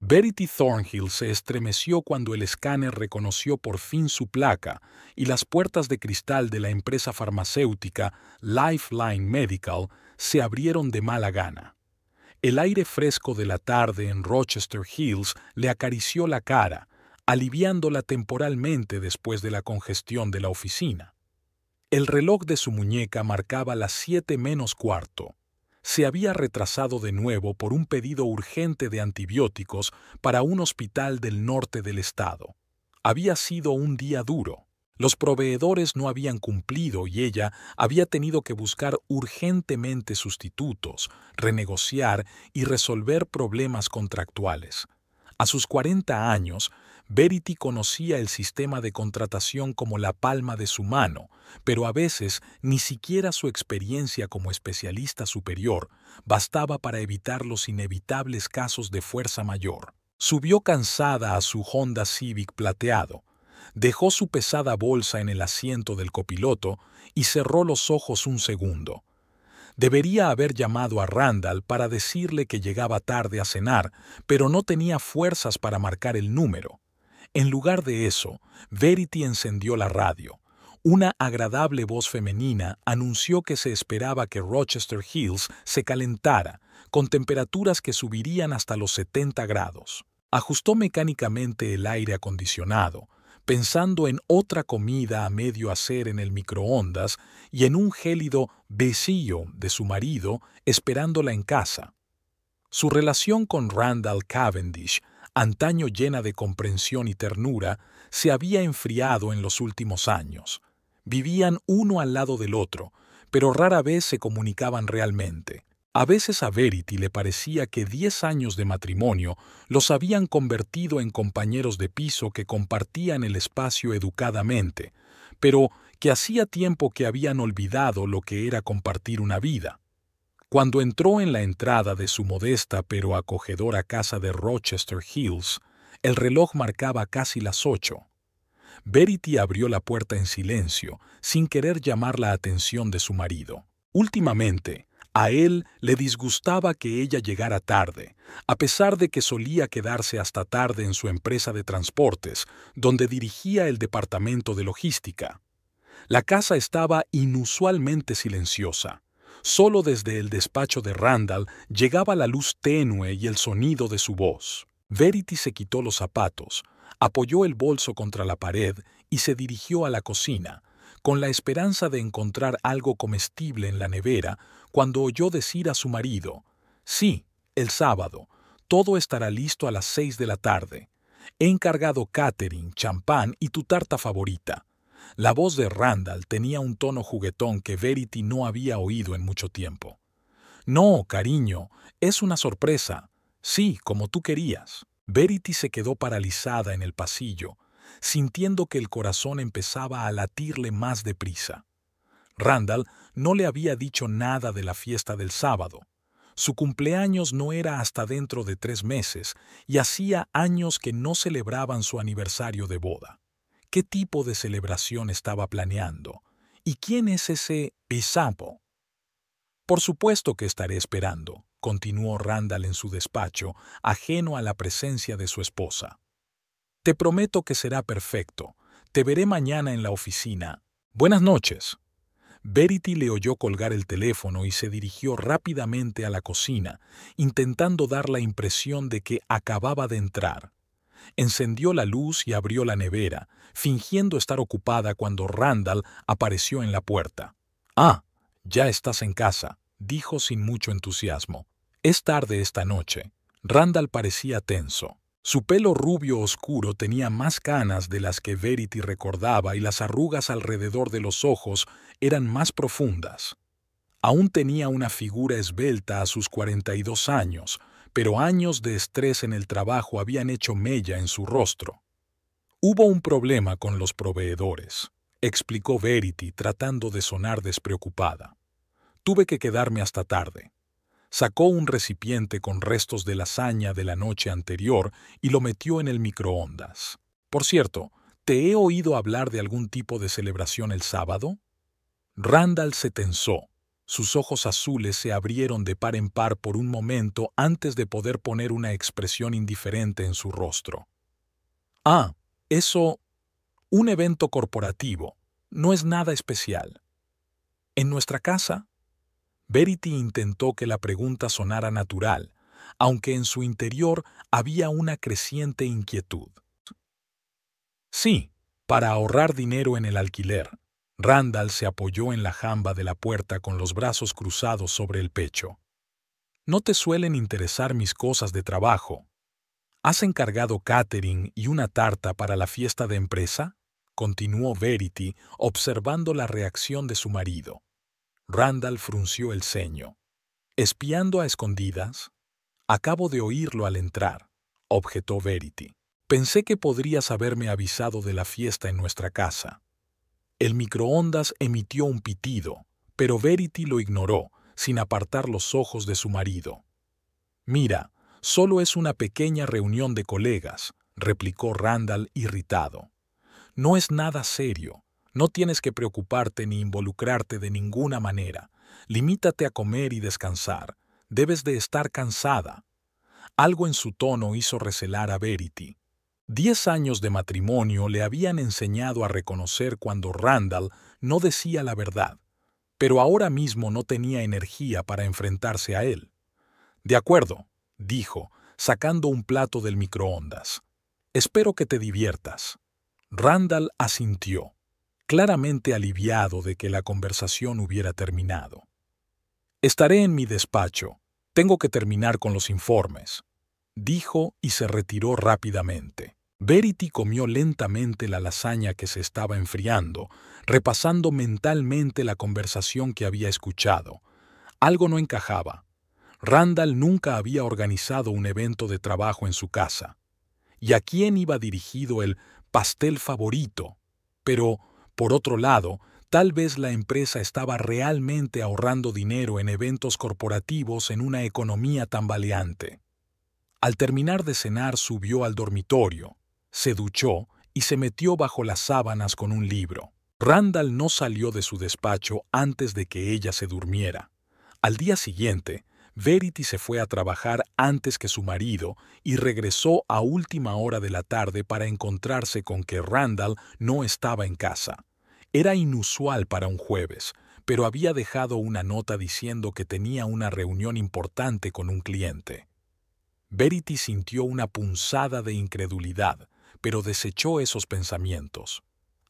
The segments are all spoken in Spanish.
Verity Thornhill se estremeció cuando el escáner reconoció por fin su placa y las puertas de cristal de la empresa farmacéutica Lifeline Medical se abrieron de mala gana. El aire fresco de la tarde en Rochester Hills le acarició la cara, aliviándola temporalmente después de la congestión de la oficina. El reloj de su muñeca marcaba las 7:45. Se había retrasado de nuevo por un pedido urgente de antibióticos para un hospital del norte del estado. Había sido un día duro. Los proveedores no habían cumplido y ella había tenido que buscar urgentemente sustitutos, renegociar y resolver problemas contractuales. A sus 40 años, Verity conocía el sistema de contratación como la palma de su mano, pero a veces ni siquiera su experiencia como especialista superior bastaba para evitar los inevitables casos de fuerza mayor. Subió cansada a su Honda Civic plateado, dejó su pesada bolsa en el asiento del copiloto y cerró los ojos un segundo. Debería haber llamado a Randall para decirle que llegaba tarde a cenar, pero no tenía fuerzas para marcar el número. En lugar de eso, Verity encendió la radio. Una agradable voz femenina anunció que se esperaba que Rochester Hills se calentara, con temperaturas que subirían hasta los 70 grados. Ajustó mecánicamente el aire acondicionado, pensando en otra comida a medio hacer en el microondas y en un gélido besillo de su marido esperándola en casa. Su relación con Randall Cavendish, antaño llena de comprensión y ternura, se había enfriado en los últimos años. Vivían uno al lado del otro, pero rara vez se comunicaban realmente. A veces a Verity le parecía que 10 años de matrimonio los habían convertido en compañeros de piso que compartían el espacio educadamente, pero que hacía tiempo que habían olvidado lo que era compartir una vida. Cuando entró en la entrada de su modesta pero acogedora casa de Rochester Hills, el reloj marcaba casi las 8. Verity abrió la puerta en silencio, sin querer llamar la atención de su marido. Últimamente, a él le disgustaba que ella llegara tarde, a pesar de que solía quedarse hasta tarde en su empresa de transportes, donde dirigía el departamento de logística. La casa estaba inusualmente silenciosa. Solo desde el despacho de Randall llegaba la luz tenue y el sonido de su voz. Verity se quitó los zapatos, apoyó el bolso contra la pared y se dirigió a la cocina, con la esperanza de encontrar algo comestible en la nevera, cuando oyó decir a su marido: «Sí, el sábado. Todo estará listo a las 6 de la tarde. He encargado catering, champán y tu tarta favorita». La voz de Randall tenía un tono juguetón que Verity no había oído en mucho tiempo. «No, cariño, es una sorpresa. Sí, como tú querías». Verity se quedó paralizada en el pasillo, sintiendo que el corazón empezaba a latirle más deprisa. Randall no le había dicho nada de la fiesta del sábado. Su cumpleaños no era hasta dentro de 3 meses y hacía años que no celebraban su aniversario de boda. ¿Qué tipo de celebración estaba planeando? ¿Y quién es ese pisapo? «Por supuesto que estaré esperando», continuó Randall en su despacho, ajeno a la presencia de su esposa. «Te prometo que será perfecto. Te veré mañana en la oficina. Buenas noches». Verity le oyó colgar el teléfono y se dirigió rápidamente a la cocina, intentando dar la impresión de que acababa de entrar. Encendió la luz y abrió la nevera, fingiendo estar ocupada cuando Randall apareció en la puerta. «Ah, ya estás en casa», dijo sin mucho entusiasmo. «Es tarde esta noche». Randall parecía tenso. Su pelo rubio oscuro tenía más canas de las que Verity recordaba y las arrugas alrededor de los ojos eran más profundas. Aún tenía una figura esbelta a sus 42 años, pero años de estrés en el trabajo habían hecho mella en su rostro. «Hubo un problema con los proveedores», explicó Verity tratando de sonar despreocupada. «Tuve que quedarme hasta tarde». Sacó un recipiente con restos de lasaña de la noche anterior y lo metió en el microondas. «Por cierto, ¿te he oído hablar de algún tipo de celebración el sábado?» Randall se tensó. Sus ojos azules se abrieron de par en par por un momento antes de poder poner una expresión indiferente en su rostro. Ah, eso, un evento corporativo, no es nada especial. ¿En nuestra casa? Verity intentó que la pregunta sonara natural, aunque en su interior había una creciente inquietud. Sí, para ahorrar dinero en el alquiler. Randall se apoyó en la jamba de la puerta con los brazos cruzados sobre el pecho. ¿No te suelen interesar mis cosas de trabajo? ¿Has encargado catering y una tarta para la fiesta de empresa? Continuó Verity, observando la reacción de su marido. Randall frunció el ceño. ¿Espiando a escondidas? Acabo de oírlo al entrar, objetó Verity. Pensé que podrías haberme avisado de la fiesta en nuestra casa. El microondas emitió un pitido, pero Verity lo ignoró, sin apartar los ojos de su marido. Mira, solo es una pequeña reunión de colegas, replicó Randall irritado. No es nada serio. No tienes que preocuparte ni involucrarte de ninguna manera. Limítate a comer y descansar. Debes de estar cansada. Algo en su tono hizo recelar a Verity. 10 años de matrimonio le habían enseñado a reconocer cuando Randall no decía la verdad, pero ahora mismo no tenía energía para enfrentarse a él. De acuerdo, dijo, sacando un plato del microondas. Espero que te diviertas. Randall asintió, claramente aliviado de que la conversación hubiera terminado. Estaré en mi despacho. Tengo que terminar con los informes, dijo y se retiró rápidamente. Verity comió lentamente la lasaña que se estaba enfriando, repasando mentalmente la conversación que había escuchado. Algo no encajaba. Randall nunca había organizado un evento de trabajo en su casa. ¿Y a quién iba dirigido el pastel favorito? Pero, por otro lado, tal vez la empresa estaba realmente ahorrando dinero en eventos corporativos en una economía tambaleante. Al terminar de cenar subió al dormitorio, se duchó y se metió bajo las sábanas con un libro. Randall no salió de su despacho antes de que ella se durmiera. Al día siguiente, Verity se fue a trabajar antes que su marido y regresó a última hora de la tarde para encontrarse con que Randall no estaba en casa. Era inusual para un jueves, pero había dejado una nota diciendo que tenía una reunión importante con un cliente. Verity sintió una punzada de incredulidad, pero desechó esos pensamientos.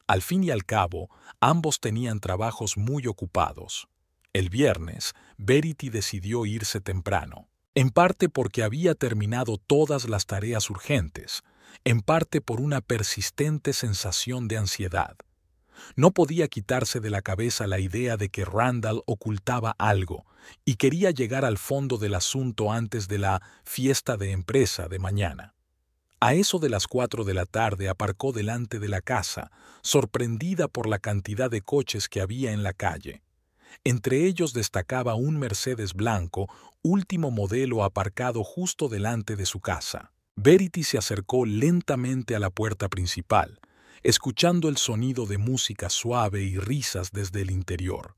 Al fin y al cabo, ambos tenían trabajos muy ocupados. El viernes, Verity decidió irse temprano, en parte porque había terminado todas las tareas urgentes, en parte por una persistente sensación de ansiedad. No podía quitarse de la cabeza la idea de que Randall ocultaba algo y quería llegar al fondo del asunto antes de la fiesta de empresa de mañana. A eso de las 4 de la tarde aparcó delante de la casa, sorprendida por la cantidad de coches que había en la calle. Entre ellos destacaba un Mercedes blanco, último modelo aparcado justo delante de su casa. Verity se acercó lentamente a la puerta principal, escuchando el sonido de música suave y risas desde el interior.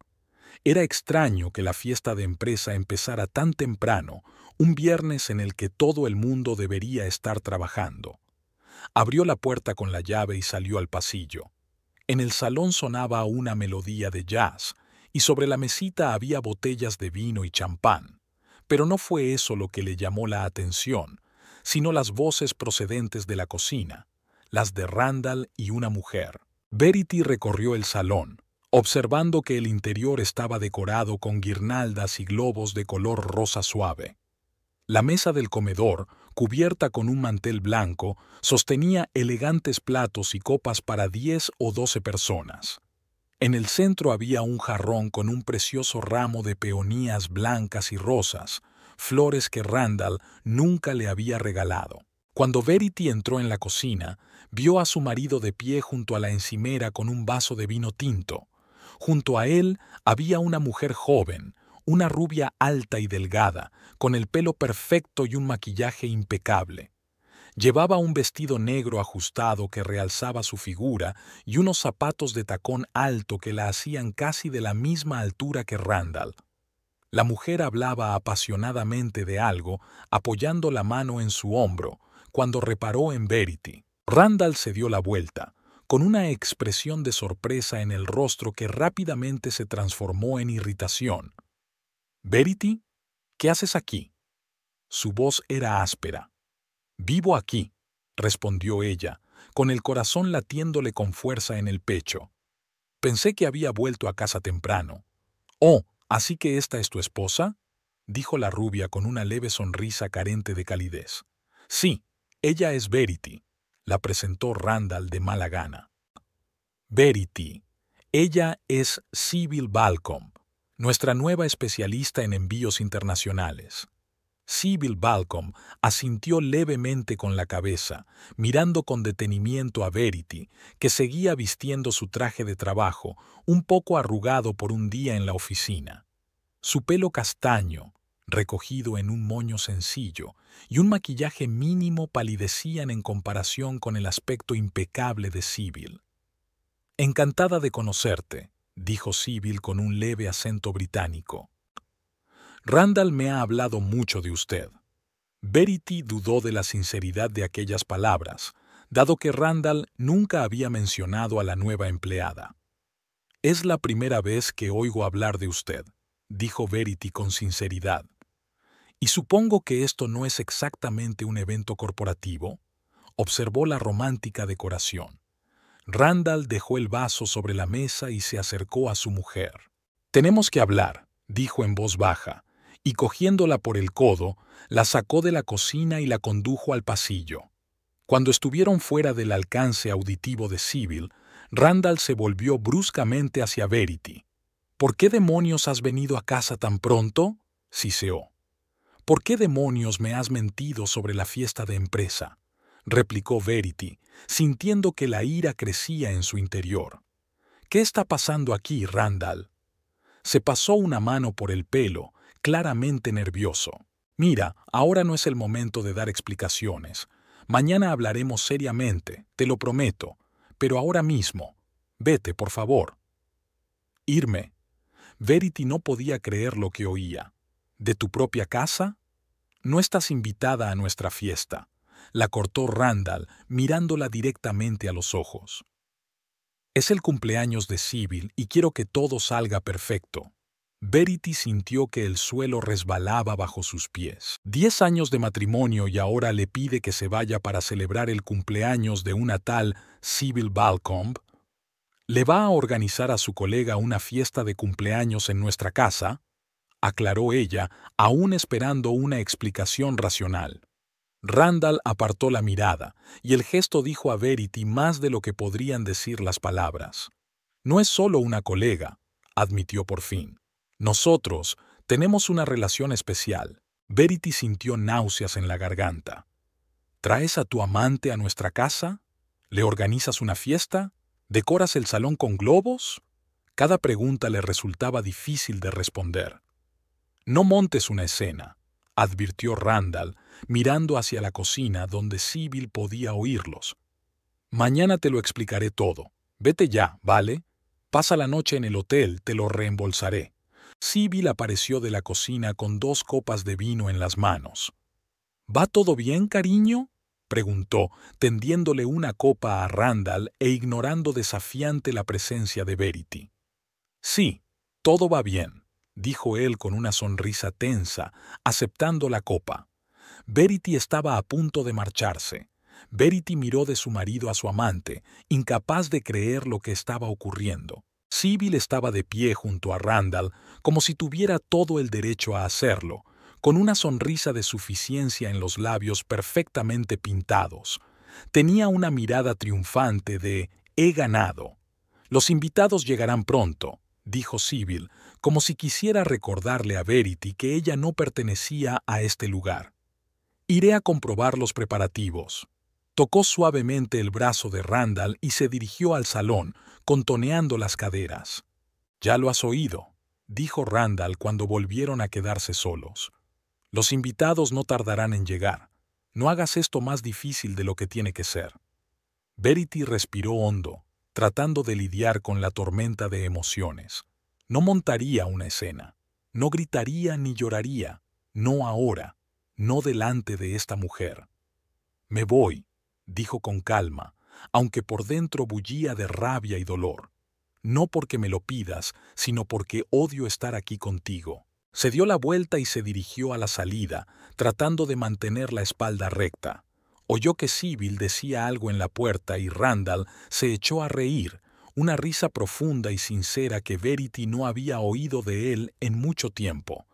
Era extraño que la fiesta de empresa empezara tan temprano, un viernes en el que todo el mundo debería estar trabajando. Abrió la puerta con la llave y salió al pasillo. En el salón sonaba una melodía de jazz, y sobre la mesita había botellas de vino y champán. Pero no fue eso lo que le llamó la atención, sino las voces procedentes de la cocina, las de Randall y una mujer. Verity recorrió el salón, observando que el interior estaba decorado con guirnaldas y globos de color rosa suave. La mesa del comedor, cubierta con un mantel blanco, sostenía elegantes platos y copas para 10 o 12 personas. En el centro había un jarrón con un precioso ramo de peonías blancas y rosas, flores que Randall nunca le había regalado. Cuando Verity entró en la cocina, vio a su marido de pie junto a la encimera con un vaso de vino tinto. Junto a él había una mujer joven, una rubia alta y delgada, con el pelo perfecto y un maquillaje impecable. Llevaba un vestido negro ajustado que realzaba su figura y unos zapatos de tacón alto que la hacían casi de la misma altura que Randall. La mujer hablaba apasionadamente de algo, apoyando la mano en su hombro, cuando reparó en Verity. Randall se dio la vuelta, con una expresión de sorpresa en el rostro que rápidamente se transformó en irritación. «¿Verity? ¿Qué haces aquí?» Su voz era áspera. «Vivo aquí», respondió ella, con el corazón latiéndole con fuerza en el pecho. «Pensé que había vuelto a casa temprano». «Oh, ¿así que esta es tu esposa?», dijo la rubia con una leve sonrisa carente de calidez. «Sí, ella es Verity», la presentó Randall de mala gana. «Verity, ella es Sybil Balcom, nuestra nueva especialista en envíos internacionales». Sybil Balcom asintió levemente con la cabeza, mirando con detenimiento a Verity, que seguía vistiendo su traje de trabajo, un poco arrugado por un día en la oficina. Su pelo castaño, recogido en un moño sencillo, y un maquillaje mínimo palidecían en comparación con el aspecto impecable de Sybil. «Encantada de conocerte», dijo Sybil con un leve acento británico. «Randall me ha hablado mucho de usted». Verity dudó de la sinceridad de aquellas palabras, dado que Randall nunca había mencionado a la nueva empleada. «Es la primera vez que oigo hablar de usted», dijo Verity con sinceridad. «Y supongo que esto no es exactamente un evento corporativo», observó la romántica decoración. Randall dejó el vaso sobre la mesa y se acercó a su mujer. «Tenemos que hablar», dijo en voz baja, y cogiéndola por el codo, la sacó de la cocina y la condujo al pasillo. Cuando estuvieron fuera del alcance auditivo de Sybil, Randall se volvió bruscamente hacia Verity. «¿Por qué demonios has venido a casa tan pronto?», siseó. «¿Por qué demonios me has mentido sobre la fiesta de empresa?», replicó Verity, sintiendo que la ira crecía en su interior. «¿Qué está pasando aquí, Randall?». Se pasó una mano por el pelo, claramente nervioso. «Mira, ahora no es el momento de dar explicaciones. Mañana hablaremos seriamente, te lo prometo. Pero ahora mismo, vete, por favor». «¿Irme?». Verity no podía creer lo que oía. «¿De tu propia casa?». «No estás invitada a nuestra fiesta», la cortó Randall, mirándola directamente a los ojos. «Es el cumpleaños de Sybil y quiero que todo salga perfecto». Verity sintió que el suelo resbalaba bajo sus pies. 10 años de matrimonio y ahora le pide que se vaya para celebrar el cumpleaños de una tal Sybil Balcom. «¿Le va a organizar a su colega una fiesta de cumpleaños en nuestra casa?», aclaró ella, aún esperando una explicación racional. Randall apartó la mirada, y el gesto dijo a Verity más de lo que podrían decir las palabras. «No es solo una colega», admitió por fin. «Nosotros tenemos una relación especial». Verity sintió náuseas en la garganta. «¿Traes a tu amante a nuestra casa? ¿Le organizas una fiesta? ¿Decoras el salón con globos?». Cada pregunta le resultaba difícil de responder. «No montes una escena», advirtió Randall, mirando hacia la cocina donde Sybil podía oírlos. «Mañana te lo explicaré todo. Vete ya, ¿vale? Pasa la noche en el hotel, te lo reembolsaré». Sybil apareció de la cocina con 2 copas de vino en las manos. «¿Va todo bien, cariño?», preguntó, tendiéndole una copa a Randall e ignorando desafiante la presencia de Verity. «Sí, todo va bien», dijo él con una sonrisa tensa, aceptando la copa. Verity estaba a punto de marcharse. Verity miró de su marido a su amante, incapaz de creer lo que estaba ocurriendo. Sybil estaba de pie junto a Randall, como si tuviera todo el derecho a hacerlo, con una sonrisa de suficiencia en los labios perfectamente pintados. Tenía una mirada triunfante de «he ganado». «Los invitados llegarán pronto», dijo Sybil, como si quisiera recordarle a Verity que ella no pertenecía a este lugar. «Iré a comprobar los preparativos». Tocó suavemente el brazo de Randall y se dirigió al salón, contoneando las caderas. «Ya lo has oído», dijo Randall cuando volvieron a quedarse solos. «Los invitados no tardarán en llegar. No hagas esto más difícil de lo que tiene que ser». Verity respiró hondo, tratando de lidiar con la tormenta de emociones. No montaría una escena. No gritaría ni lloraría, no ahora, no delante de esta mujer. Me voy, dijo con calma, aunque por dentro bullía de rabia y dolor. No porque me lo pidas, sino porque odio estar aquí contigo. Se dio la vuelta y se dirigió a la salida, tratando de mantener la espalda recta. Oyó que Sybil decía algo en la puerta y Randall se echó a reír, una risa profunda y sincera que Verity no había oído de él en mucho tiempo.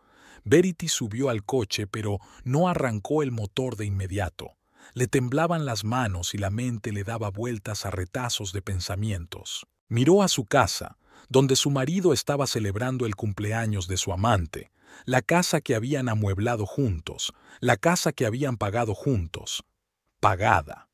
Verity subió al coche, pero no arrancó el motor de inmediato. Le temblaban las manos y la mente le daba vueltas a retazos de pensamientos. Miró a su casa, donde su marido estaba celebrando el cumpleaños de su amante, la casa que habían amueblado juntos, la casa que habían pagado juntos. Pagada.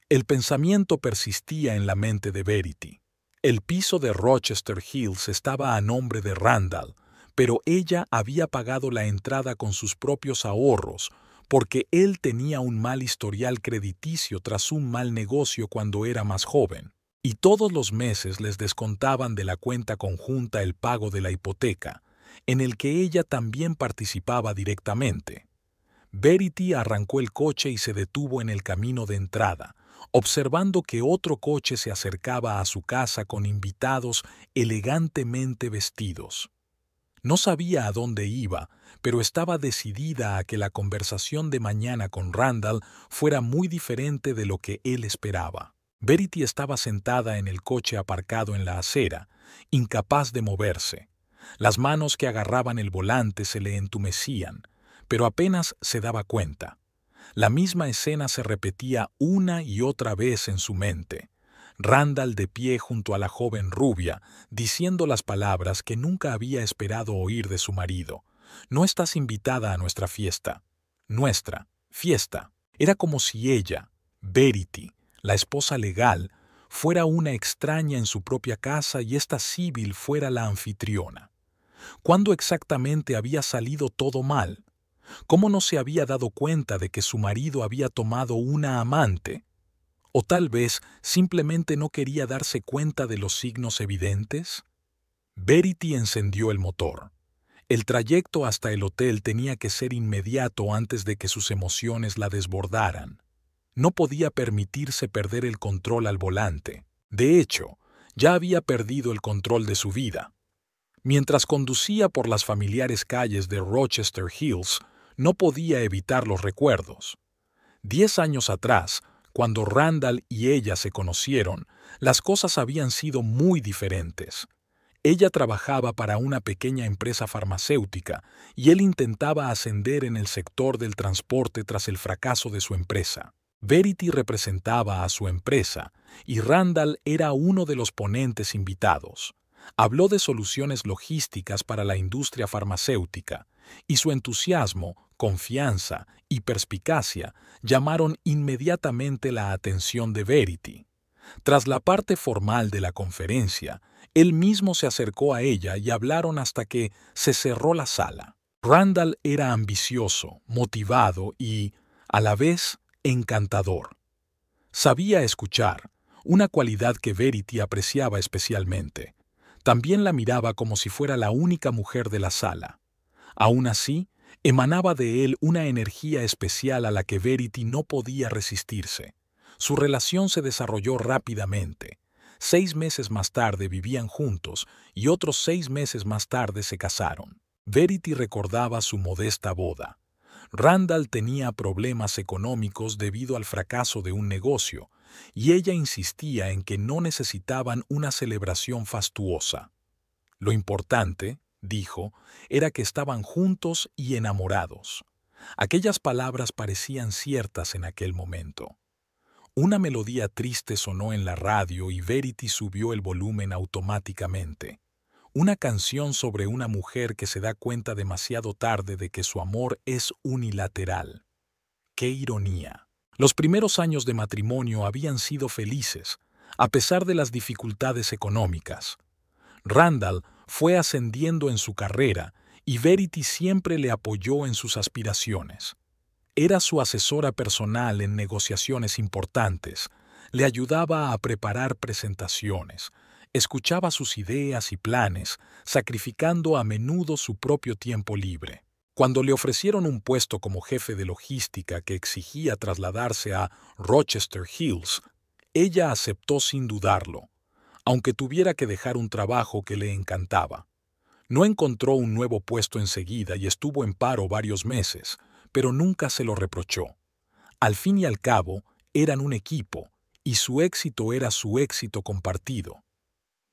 El pensamiento persistía en la mente de Verity. El piso de Rochester Hills estaba a nombre de Randall, pero ella había pagado la entrada con sus propios ahorros, porque él tenía un mal historial crediticio tras un mal negocio cuando era más joven, y todos los meses les descontaban de la cuenta conjunta el pago de la hipoteca, en el que ella también participaba directamente. Verity arrancó el coche y se detuvo en el camino de entrada, observando que otro coche se acercaba a su casa con invitados elegantemente vestidos. No sabía a dónde iba, pero estaba decidida a que la conversación de mañana con Randall fuera muy diferente de lo que él esperaba. Verity estaba sentada en el coche aparcado en la acera, incapaz de moverse. Las manos que agarraban el volante se le entumecían, pero apenas se daba cuenta. La misma escena se repetía una y otra vez en su mente. Randall de pie junto a la joven rubia, diciendo las palabras que nunca había esperado oír de su marido. No estás invitada a nuestra fiesta. Nuestra fiesta. Era como si ella, Verity, la esposa legal, fuera una extraña en su propia casa y esta Sybil fuera la anfitriona. ¿Cuándo exactamente había salido todo mal? ¿Cómo no se había dado cuenta de que su marido había tomado una amante? ¿O tal vez simplemente no quería darse cuenta de los signos evidentes? Verity encendió el motor. El trayecto hasta el hotel tenía que ser inmediato antes de que sus emociones la desbordaran. No podía permitirse perder el control al volante. De hecho, ya había perdido el control de su vida. Mientras conducía por las familiares calles de Rochester Hills, no podía evitar los recuerdos. 10 años atrás, cuando Randall y ella se conocieron, las cosas habían sido muy diferentes. Ella trabajaba para una pequeña empresa farmacéutica y él intentaba ascender en el sector del transporte tras el fracaso de su empresa. Verity representaba a su empresa y Randall era uno de los ponentes invitados. Habló de soluciones logísticas para la industria farmacéutica, y su entusiasmo, confianza y perspicacia llamaron inmediatamente la atención de Verity. Tras la parte formal de la conferencia, él mismo se acercó a ella y hablaron hasta que se cerró la sala. Randall era ambicioso, motivado y, a la vez, encantador. Sabía escuchar, una cualidad que Verity apreciaba especialmente. También la miraba como si fuera la única mujer de la sala. Aún así, emanaba de él una energía especial a la que Verity no podía resistirse. Su relación se desarrolló rápidamente. 6 meses más tarde vivían juntos y otros 6 meses más tarde se casaron. Verity recordaba su modesta boda. Randall tenía problemas económicos debido al fracaso de un negocio, y ella insistía en que no necesitaban una celebración fastuosa. Lo importante, dijo, era que estaban juntos y enamorados. Aquellas palabras parecían ciertas en aquel momento. Una melodía triste sonó en la radio y Verity subió el volumen automáticamente. Una canción sobre una mujer que se da cuenta demasiado tarde de que su amor es unilateral. ¡Qué ironía! Los primeros años de matrimonio habían sido felices, a pesar de las dificultades económicas. Randall fue ascendiendo en su carrera y Verity siempre le apoyó en sus aspiraciones. Era su asesora personal en negociaciones importantes, le ayudaba a preparar presentaciones, Escuchaba sus ideas y planes, sacrificando a menudo su propio tiempo libre. Cuando le ofrecieron un puesto como jefe de logística que exigía trasladarse a Rochester Hills, ella aceptó sin dudarlo, aunque tuviera que dejar un trabajo que le encantaba. No encontró un nuevo puesto enseguida y estuvo en paro varios meses, pero nunca se lo reprochó. Al fin y al cabo, eran un equipo, y su éxito era su éxito compartido.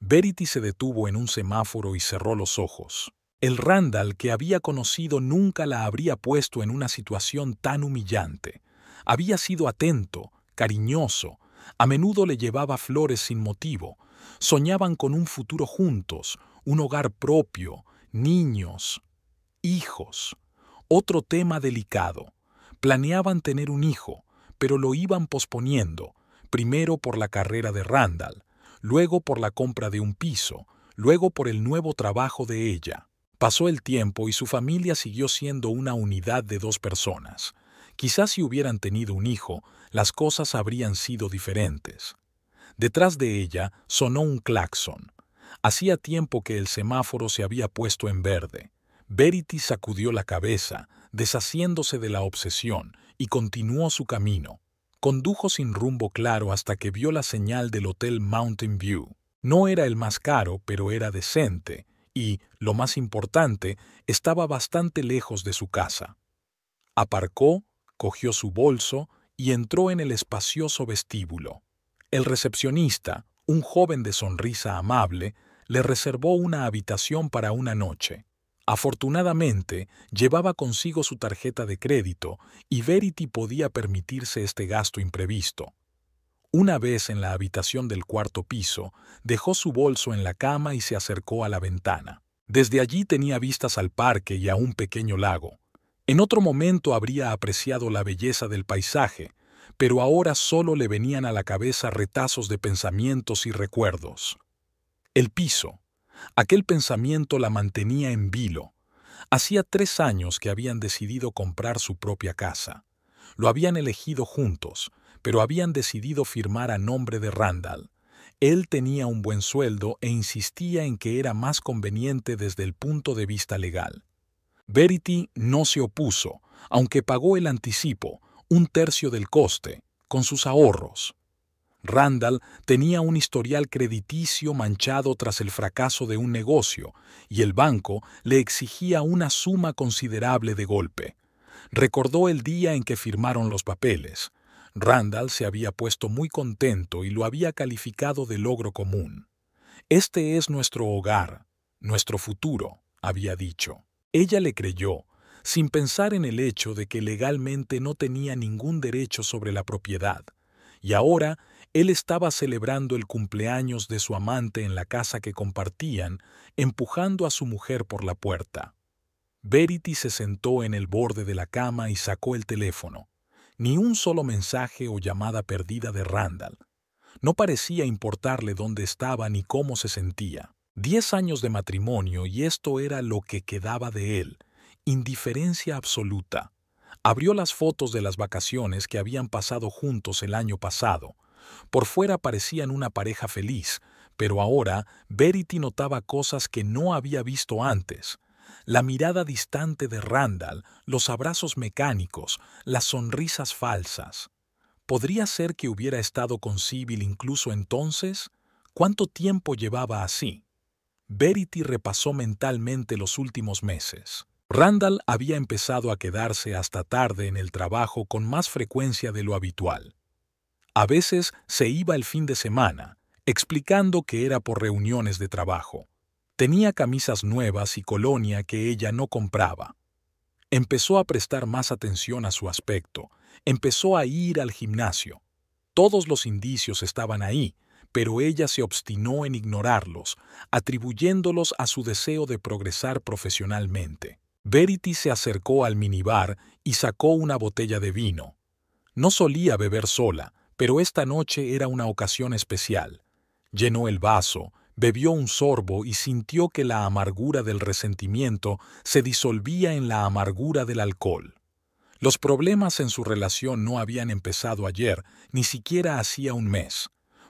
Verity se detuvo en un semáforo y cerró los ojos. El Randall que había conocido nunca la habría puesto en una situación tan humillante. Había sido atento, cariñoso, a menudo le llevaba flores sin motivo. Soñaban con un futuro juntos, un hogar propio, niños, hijos. Otro tema delicado. Planeaban tener un hijo, pero lo iban posponiendo, primero por la carrera de Randall, luego por la compra de un piso, luego por el nuevo trabajo de ella. Pasó el tiempo y su familia siguió siendo una unidad de dos personas. Quizás si hubieran tenido un hijo, las cosas habrían sido diferentes. Detrás de ella sonó un claxon. Hacía tiempo que el semáforo se había puesto en verde. Verity sacudió la cabeza, deshaciéndose de la obsesión, y continuó su camino. Condujo sin rumbo claro hasta que vio la señal del Hotel Mountain View. No era el más caro, pero era decente, y, lo más importante, estaba bastante lejos de su casa. Aparcó, cogió su bolso y entró en el espacioso vestíbulo. El recepcionista, un joven de sonrisa amable, le reservó una habitación para una noche. Afortunadamente, llevaba consigo su tarjeta de crédito y Verity podía permitirse este gasto imprevisto. Una vez en la habitación del cuarto piso, dejó su bolso en la cama y se acercó a la ventana. Desde allí tenía vistas al parque y a un pequeño lago. En otro momento habría apreciado la belleza del paisaje, pero ahora solo le venían a la cabeza retazos de pensamientos y recuerdos. El piso. Aquel pensamiento la mantenía en vilo. Hacía 3 años que habían decidido comprar su propia casa. Lo habían elegido juntos, pero habían decidido firmar a nombre de Randall. Él tenía un buen sueldo e insistía en que era más conveniente desde el punto de vista legal. Verity no se opuso, aunque pagó el anticipo, 1/3 del coste, con sus ahorros. Randall tenía un historial crediticio manchado tras el fracaso de un negocio, y el banco le exigía una suma considerable de golpe. Recordó el día en que firmaron los papeles. Randall se había puesto muy contento y lo había calificado de logro común. «Este es nuestro hogar, nuestro futuro», había dicho. Ella le creyó, sin pensar en el hecho de que legalmente no tenía ningún derecho sobre la propiedad, y ahora él estaba celebrando el cumpleaños de su amante en la casa que compartían, empujando a su mujer por la puerta. Verity se sentó en el borde de la cama y sacó el teléfono. Ni un solo mensaje o llamada perdida de Randall. No parecía importarle dónde estaba ni cómo se sentía. 10 años de matrimonio y esto era lo que quedaba de él. Indiferencia absoluta. Abrió las fotos de las vacaciones que habían pasado juntos el año pasado. Por fuera parecían una pareja feliz, pero ahora Verity notaba cosas que no había visto antes. La mirada distante de Randall, los abrazos mecánicos, las sonrisas falsas. ¿Podría ser que hubiera estado con Sybil incluso entonces? ¿Cuánto tiempo llevaba así? Verity repasó mentalmente los últimos meses. Randall había empezado a quedarse hasta tarde en el trabajo con más frecuencia de lo habitual. A veces se iba el fin de semana, explicando que era por reuniones de trabajo. Tenía camisas nuevas y colonia que ella no compraba. Empezó a prestar más atención a su aspecto, empezó a ir al gimnasio. Todos los indicios estaban ahí, pero ella se obstinó en ignorarlos, atribuyéndolos a su deseo de progresar profesionalmente. Verity se acercó al minibar y sacó una botella de vino. No solía beber sola, pero esta noche era una ocasión especial. Llenó el vaso, bebió un sorbo y sintió que la amargura del resentimiento se disolvía en la amargura del alcohol. Los problemas en su relación no habían empezado ayer, ni siquiera hacía un mes.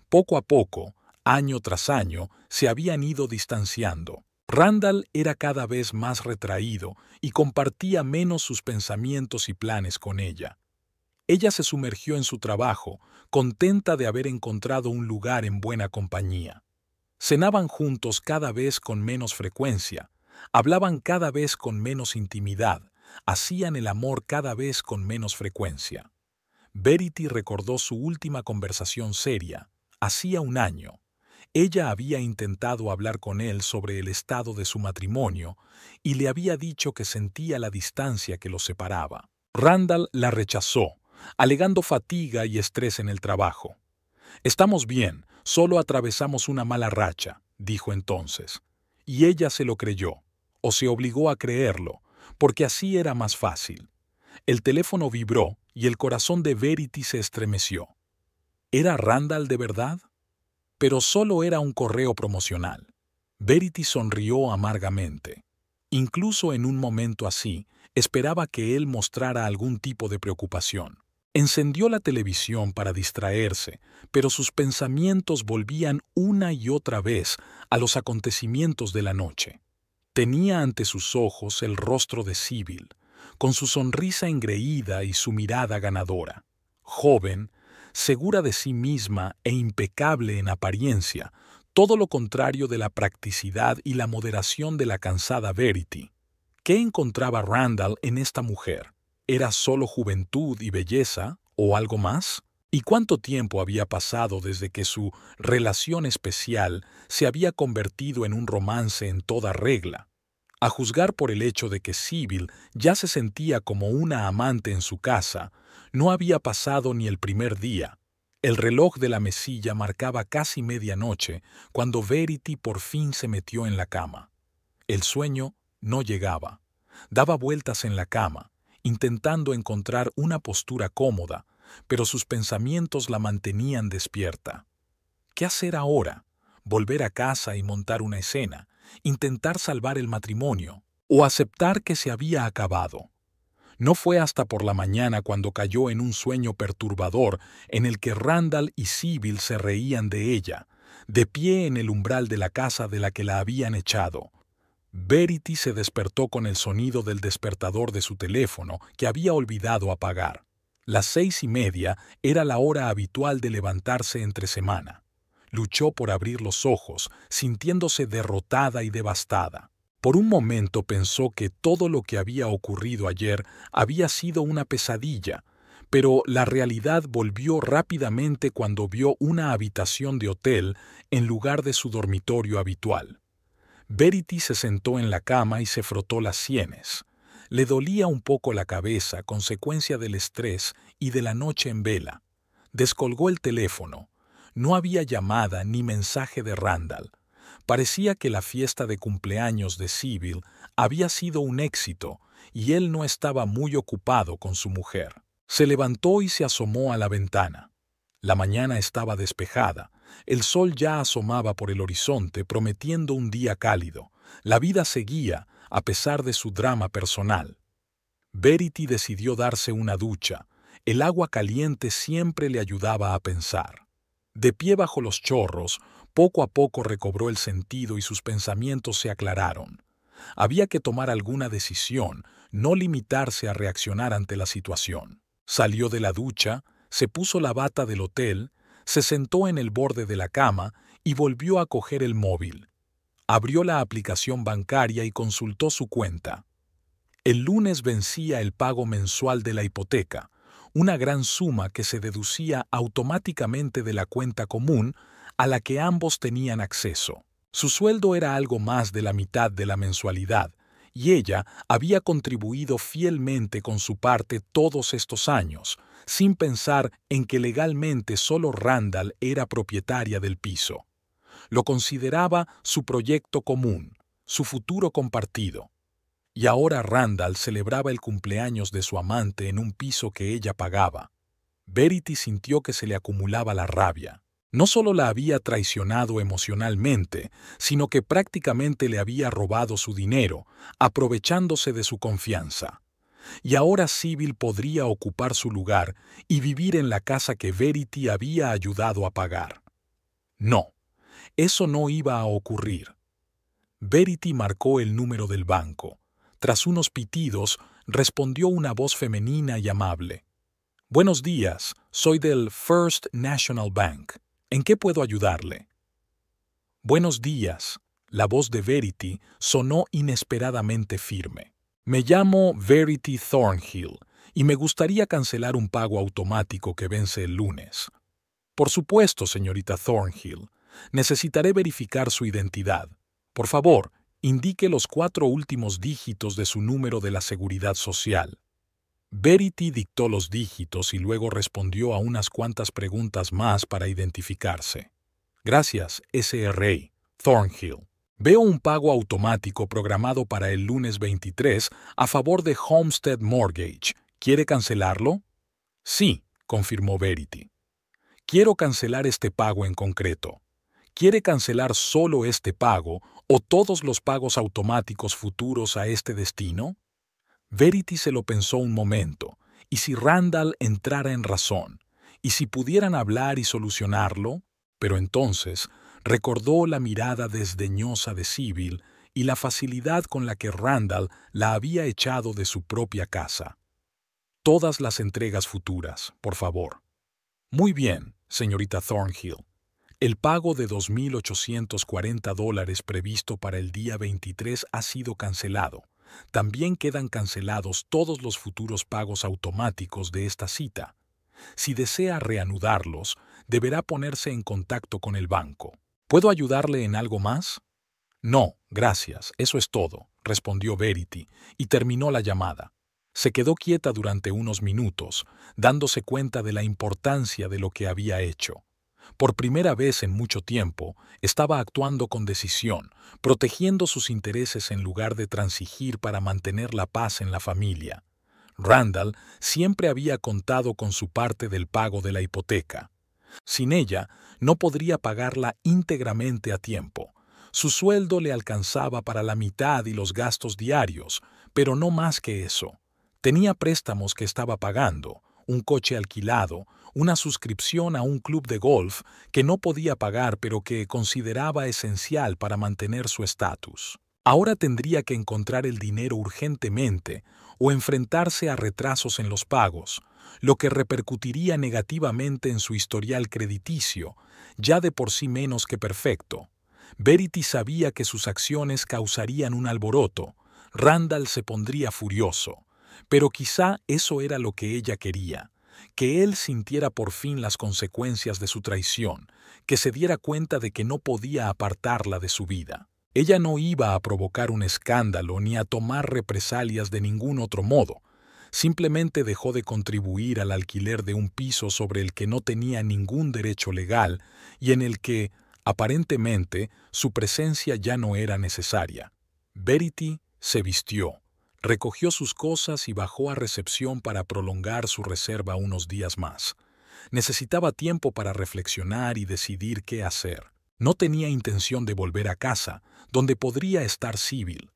Poco a poco, Año tras año se habían ido distanciando. Randall era cada vez más retraído y compartía menos sus pensamientos y planes con ella. Ella se sumergió en su trabajo, contenta de haber encontrado un lugar en buena compañía. Cenaban juntos cada vez con menos frecuencia, hablaban cada vez con menos intimidad, hacían el amor cada vez con menos frecuencia. Verity recordó su última conversación seria, hacía un año. Ella había intentado hablar con él sobre el estado de su matrimonio y le había dicho que sentía la distancia que los separaba. Randall la rechazó, alegando fatiga y estrés en el trabajo. «Estamos bien, solo atravesamos una mala racha», dijo entonces. Y ella se lo creyó, o se obligó a creerlo, porque así era más fácil. El teléfono vibró y el corazón de Verity se estremeció. ¿Era Randall de verdad? Pero solo era un correo promocional. Verity sonrió amargamente. Incluso en un momento así, esperaba que él mostrara algún tipo de preocupación. Encendió la televisión para distraerse, pero sus pensamientos volvían una y otra vez a los acontecimientos de la noche. Tenía ante sus ojos el rostro de Sybil, con su sonrisa engreída y su mirada ganadora. Joven, segura de sí misma e impecable en apariencia, todo lo contrario de la practicidad y la moderación de la cansada Verity. ¿Qué encontraba Randall en esta mujer? ¿Era solo juventud y belleza, o algo más? ¿Y cuánto tiempo había pasado desde que su relación especial se había convertido en un romance en toda regla? A juzgar por el hecho de que Sybil ya se sentía como una amante en su casa, no había pasado ni el primer día. El reloj de la mesilla marcaba casi medianoche cuando Verity por fin se metió en la cama. El sueño no llegaba. Daba vueltas en la cama, intentando encontrar una postura cómoda, pero sus pensamientos la mantenían despierta. ¿Qué hacer ahora? ¿Volver a casa y montar una escena? ¿Intentar salvar el matrimonio? ¿O aceptar que se había acabado? No fue hasta por la mañana cuando cayó en un sueño perturbador en el que Randall y Sybil se reían de ella, de pie en el umbral de la casa de la que la habían echado. Verity se despertó con el sonido del despertador de su teléfono que había olvidado apagar. Las 6:30 era la hora habitual de levantarse entre semana. Luchó por abrir los ojos, sintiéndose derrotada y devastada. Por un momento pensó que todo lo que había ocurrido ayer había sido una pesadilla, pero la realidad volvió rápidamente cuando vio una habitación de hotel en lugar de su dormitorio habitual. Verity se sentó en la cama y se frotó las sienes. Le dolía un poco la cabeza, consecuencia del estrés y de la noche en vela. Descolgó el teléfono. No había llamada ni mensaje de Randall. Parecía que la fiesta de cumpleaños de Sybil había sido un éxito y él no estaba muy ocupado con su mujer. Se levantó y se asomó a la ventana. La mañana estaba despejada. El sol ya asomaba por el horizonte prometiendo un día cálido. La vida seguía, a pesar de su drama personal. Verity decidió darse una ducha. El agua caliente siempre le ayudaba a pensar. De pie bajo los chorros, poco a poco recobró el sentido y sus pensamientos se aclararon. Había que tomar alguna decisión, no limitarse a reaccionar ante la situación. Salió de la ducha, se puso la bata del hotel, se sentó en el borde de la cama y volvió a coger el móvil. Abrió la aplicación bancaria y consultó su cuenta. El lunes vencía el pago mensual de la hipoteca, una gran suma que se deducía automáticamente de la cuenta común a la que ambos tenían acceso. Su sueldo era algo más de la mitad de la mensualidad, y ella había contribuido fielmente con su parte todos estos años, sin pensar en que legalmente solo Randall era propietaria del piso. Lo consideraba su proyecto común, su futuro compartido. Y ahora Randall celebraba el cumpleaños de su amante en un piso que ella pagaba. Verity sintió que se le acumulaba la rabia. No solo la había traicionado emocionalmente, sino que prácticamente le había robado su dinero, aprovechándose de su confianza. Y ahora Sybil podría ocupar su lugar y vivir en la casa que Verity había ayudado a pagar. No, eso no iba a ocurrir. Verity marcó el número del banco. Tras unos pitidos, respondió una voz femenina y amable. Buenos días, soy del First National Bank. ¿En qué puedo ayudarle? Buenos días. La voz de Verity sonó inesperadamente firme. Me llamo Verity Thornhill y me gustaría cancelar un pago automático que vence el lunes. Por supuesto, señorita Thornhill. Necesitaré verificar su identidad. Por favor, indique los 4 últimos dígitos de su número de la Seguridad Social. Verity dictó los dígitos y luego respondió a unas cuantas preguntas más para identificarse. Gracias, SRA. Thornhill. Veo un pago automático programado para el lunes 23 a favor de Homestead Mortgage. ¿Quiere cancelarlo? Sí, confirmó Verity. Quiero cancelar este pago en concreto. ¿Quiere cancelar solo este pago o todos los pagos automáticos futuros a este destino? Verity se lo pensó un momento, y si Randall entrara en razón, y si pudieran hablar y solucionarlo, pero entonces recordó la mirada desdeñosa de Sybil y la facilidad con la que Randall la había echado de su propia casa. Todas las entregas futuras, por favor. Muy bien, señorita Thornhill. El pago de $2,840 previsto para el día 23 ha sido cancelado. También quedan cancelados todos los futuros pagos automáticos de esta cita. Si desea reanudarlos, deberá ponerse en contacto con el banco. ¿Puedo ayudarle en algo más? No, gracias, eso es todo, respondió Verity, y terminó la llamada. Se quedó quieta durante unos minutos, dándose cuenta de la importancia de lo que había hecho. Por primera vez en mucho tiempo, estaba actuando con decisión, protegiendo sus intereses en lugar de transigir para mantener la paz en la familia. Randall siempre había contado con su parte del pago de la hipoteca. Sin ella, no podría pagarla íntegramente a tiempo. Su sueldo le alcanzaba para la mitad y los gastos diarios, pero no más que eso. Tenía préstamos que estaba pagando, un coche alquilado, una suscripción a un club de golf que no podía pagar pero que consideraba esencial para mantener su estatus. Ahora tendría que encontrar el dinero urgentemente o enfrentarse a retrasos en los pagos, lo que repercutiría negativamente en su historial crediticio, ya de por sí menos que perfecto. Verity sabía que sus acciones causarían un alboroto. Randall se pondría furioso, pero quizá eso era lo que ella quería. Que él sintiera por fin las consecuencias de su traición, que se diera cuenta de que no podía apartarla de su vida. Ella no iba a provocar un escándalo ni a tomar represalias de ningún otro modo. Simplemente dejó de contribuir al alquiler de un piso sobre el que no tenía ningún derecho legal y en el que, aparentemente, su presencia ya no era necesaria. Verity se vistió. Recogió sus cosas y bajó a recepción para prolongar su reserva unos días más. Necesitaba tiempo para reflexionar y decidir qué hacer. No tenía intención de volver a casa, donde podría estar Sybil.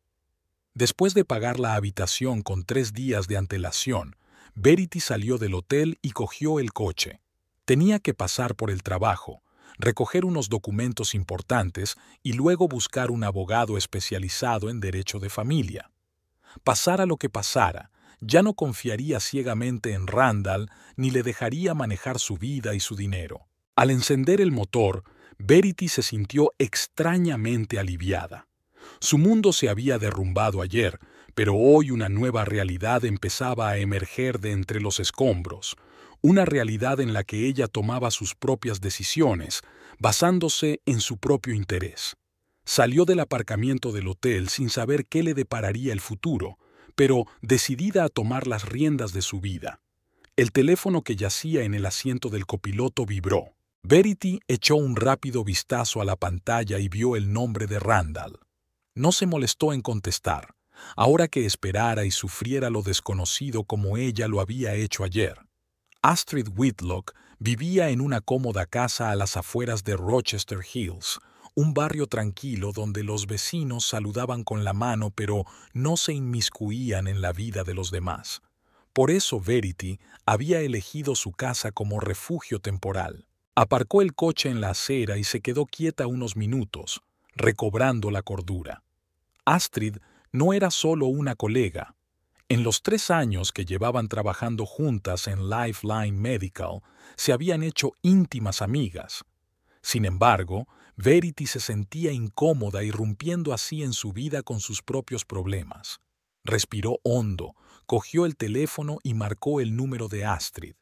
Después de pagar la habitación con 3 días de antelación, Verity salió del hotel y cogió el coche. Tenía que pasar por el trabajo, recoger unos documentos importantes y luego buscar un abogado especializado en derecho de familia. Pasara lo que pasara, ya no confiaría ciegamente en Randall ni le dejaría manejar su vida y su dinero. Al encender el motor, Verity se sintió extrañamente aliviada. Su mundo se había derrumbado ayer, pero hoy una nueva realidad empezaba a emerger de entre los escombros, una realidad en la que ella tomaba sus propias decisiones, basándose en su propio interés. Salió del aparcamiento del hotel sin saber qué le depararía el futuro, pero decidida a tomar las riendas de su vida. El teléfono que yacía en el asiento del copiloto vibró. Verity echó un rápido vistazo a la pantalla y vio el nombre de Randall. No se molestó en contestar, ahora que esperara y sufriera lo desconocido como ella lo había hecho ayer. Astrid Whitlock vivía en una cómoda casa a las afueras de Rochester Hills, un barrio tranquilo donde los vecinos saludaban con la mano pero no se inmiscuían en la vida de los demás. Por eso Verity había elegido su casa como refugio temporal. Aparcó el coche en la acera y se quedó quieta unos minutos, recobrando la cordura. Astrid no era solo una colega. En los 3 años que llevaban trabajando juntas en Lifeline Medical, se habían hecho íntimas amigas. Sin embargo, Verity se sentía incómoda irrumpiendo así en su vida con sus propios problemas. Respiró hondo, cogió el teléfono y marcó el número de Astrid.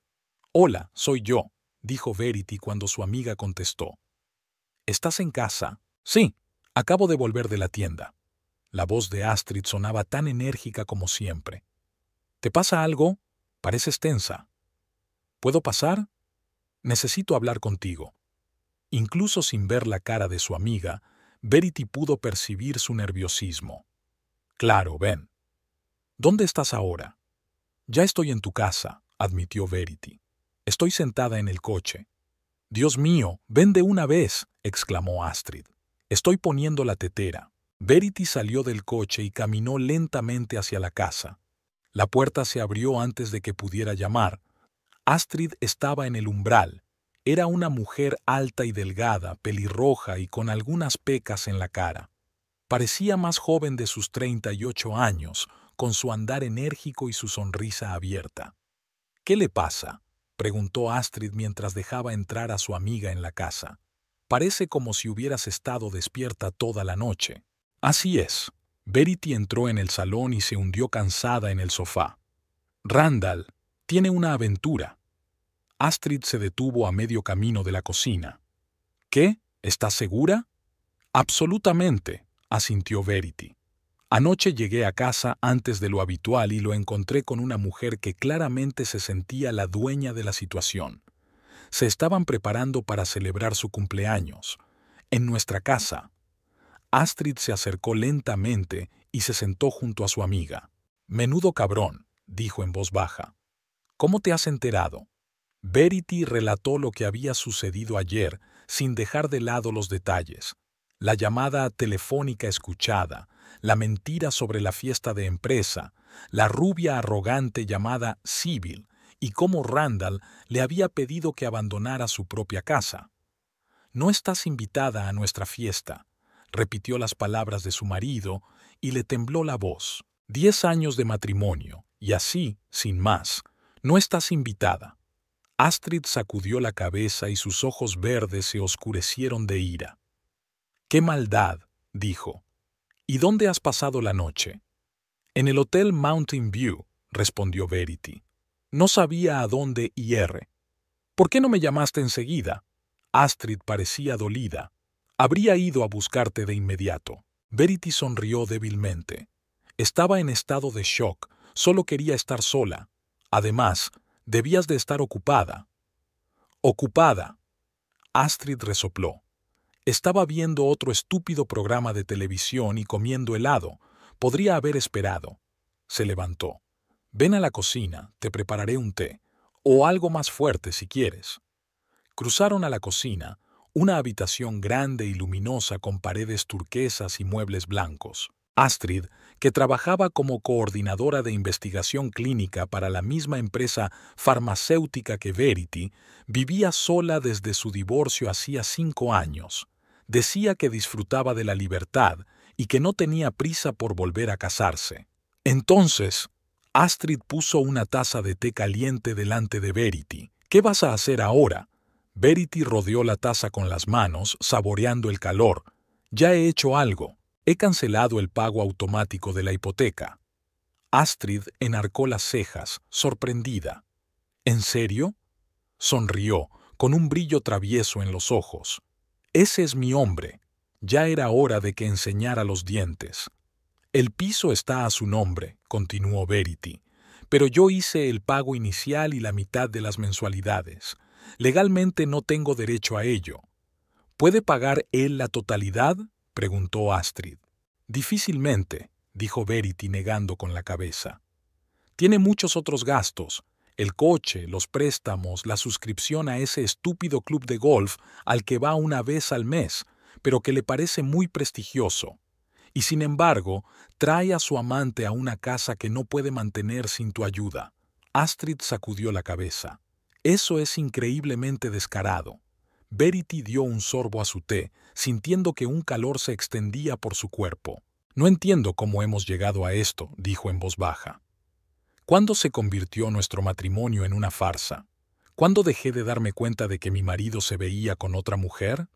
«Hola, soy yo», dijo Verity cuando su amiga contestó. «¿Estás en casa?» «Sí, acabo de volver de la tienda». La voz de Astrid sonaba tan enérgica como siempre. «¿Te pasa algo? Pareces tensa». «¿Puedo pasar? Necesito hablar contigo». Incluso sin ver la cara de su amiga, Verity pudo percibir su nerviosismo. «Claro, ven». «¿Dónde estás ahora?» «Ya estoy en tu casa», admitió Verity. «Estoy sentada en el coche». «Dios mío, ven de una vez», exclamó Astrid. «Estoy poniendo la tetera». Verity salió del coche y caminó lentamente hacia la casa. La puerta se abrió antes de que pudiera llamar. Astrid estaba en el umbral. Era una mujer alta y delgada, pelirroja y con algunas pecas en la cara. Parecía más joven de sus 38 años, con su andar enérgico y su sonrisa abierta. «¿Qué le pasa?», preguntó Astrid mientras dejaba entrar a su amiga en la casa. «Parece como si hubieras estado despierta toda la noche». «Así es». Verity entró en el salón y se hundió cansada en el sofá. «Randall tiene una aventura». Astrid se detuvo a medio camino de la cocina. «¿Qué? ¿Estás segura?» «Absolutamente», asintió Verity. «Anoche llegué a casa antes de lo habitual y lo encontré con una mujer que claramente se sentía la dueña de la situación. Se estaban preparando para celebrar su cumpleaños. En nuestra casa». Astrid se acercó lentamente y se sentó junto a su amiga. «Menudo cabrón», dijo en voz baja. «¿Cómo te has enterado?» Verity relató lo que había sucedido ayer, sin dejar de lado los detalles. La llamada telefónica escuchada, la mentira sobre la fiesta de empresa, la rubia arrogante llamada Sybil, y cómo Randall le había pedido que abandonara su propia casa. «No estás invitada a nuestra fiesta», repitió las palabras de su marido y le tembló la voz. 10 años de matrimonio, y así, sin más, no estás invitada. Astrid sacudió la cabeza y sus ojos verdes se oscurecieron de ira. «¡Qué maldad!», dijo. «¿Y dónde has pasado la noche?» «En el Hotel Mountain View», respondió Verity. «No sabía a dónde ir». «¿Por qué no me llamaste enseguida?» Astrid parecía dolida. «Habría ido a buscarte de inmediato». Verity sonrió débilmente. Estaba en estado de shock, solo quería estar sola. Además, debías de estar ocupada. «Ocupada». Astrid resopló. Estaba viendo otro estúpido programa de televisión y comiendo helado. Podría haber esperado. Se levantó. «Ven a la cocina, te prepararé un té. O algo más fuerte si quieres». Cruzaron a la cocina, una habitación grande y luminosa con paredes turquesas y muebles blancos. Astrid, que trabajaba como coordinadora de investigación clínica para la misma empresa farmacéutica que Verity, vivía sola desde su divorcio hacía 5 años. Decía que disfrutaba de la libertad y que no tenía prisa por volver a casarse. Entonces, Astrid puso una taza de té caliente delante de Verity. «¿Qué vas a hacer ahora?» Verity rodeó la taza con las manos, saboreando el calor. «Ya he hecho algo. He cancelado el pago automático de la hipoteca». Astrid enarcó las cejas, sorprendida. «¿En serio?». Sonrió, con un brillo travieso en los ojos. «Ese es mi hombre. Ya era hora de que enseñara los dientes». «El piso está a su nombre», continuó Verity, «pero yo hice el pago inicial y la mitad de las mensualidades. Legalmente no tengo derecho a ello». «¿Puede pagar él la totalidad?», preguntó Astrid. «Difícilmente», dijo Verity negando con la cabeza. «Tiene muchos otros gastos, el coche, los préstamos, la suscripción a ese estúpido club de golf al que va una vez al mes, pero que le parece muy prestigioso. Y sin embargo, trae a su amante a una casa que no puede mantener sin tu ayuda». Astrid sacudió la cabeza. «Eso es increíblemente descarado. Verity dio un sorbo a su té, sintiendo que un calor se extendía por su cuerpo. «No entiendo cómo hemos llegado a esto», dijo en voz baja. «¿Cuándo se convirtió nuestro matrimonio en una farsa? ¿Cuándo dejé de darme cuenta de que mi marido se veía con otra mujer?»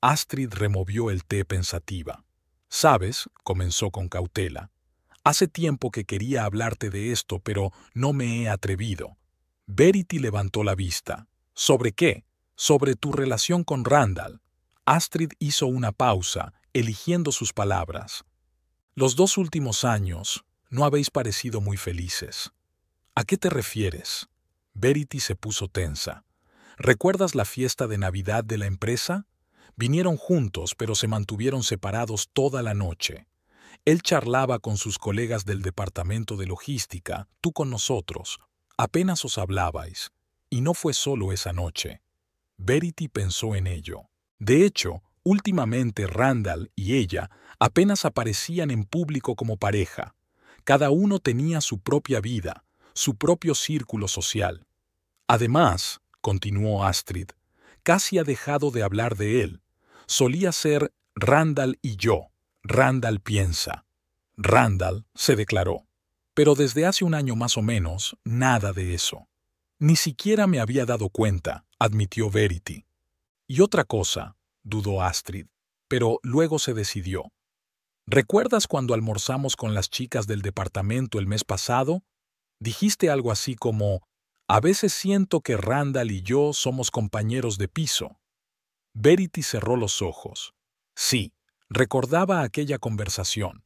Astrid removió el té pensativa. «¿Sabes?», comenzó con cautela. «Hace tiempo que quería hablarte de esto, pero no me he atrevido». Verity levantó la vista. «¿Sobre qué?». «Sobre tu relación con Randall». Astrid hizo una pausa, eligiendo sus palabras. «Los 2 últimos años no habéis parecido muy felices». «¿A qué te refieres?». Verity se puso tensa. «¿Recuerdas la fiesta de Navidad de la empresa? Vinieron juntos, pero se mantuvieron separados toda la noche. Él charlaba con sus colegas del departamento de logística, tú con nosotros. Apenas os hablabais. Y no fue solo esa noche». Verity pensó en ello. De hecho, últimamente Randall y ella apenas aparecían en público como pareja. Cada uno tenía su propia vida, su propio círculo social. Además, continuó Astrid, casi ha dejado de hablar de él. Solía ser Randall y yo. Randall piensa. Randall se declaró. Pero desde hace un año más o menos, nada de eso. Ni siquiera me había dado cuenta, admitió Verity. Y otra cosa, dudó Astrid, pero luego se decidió. ¿Recuerdas cuando almorzamos con las chicas del departamento el mes pasado? Dijiste algo así como, a veces siento que Randall y yo somos compañeros de piso. Verity cerró los ojos. Sí, recordaba aquella conversación.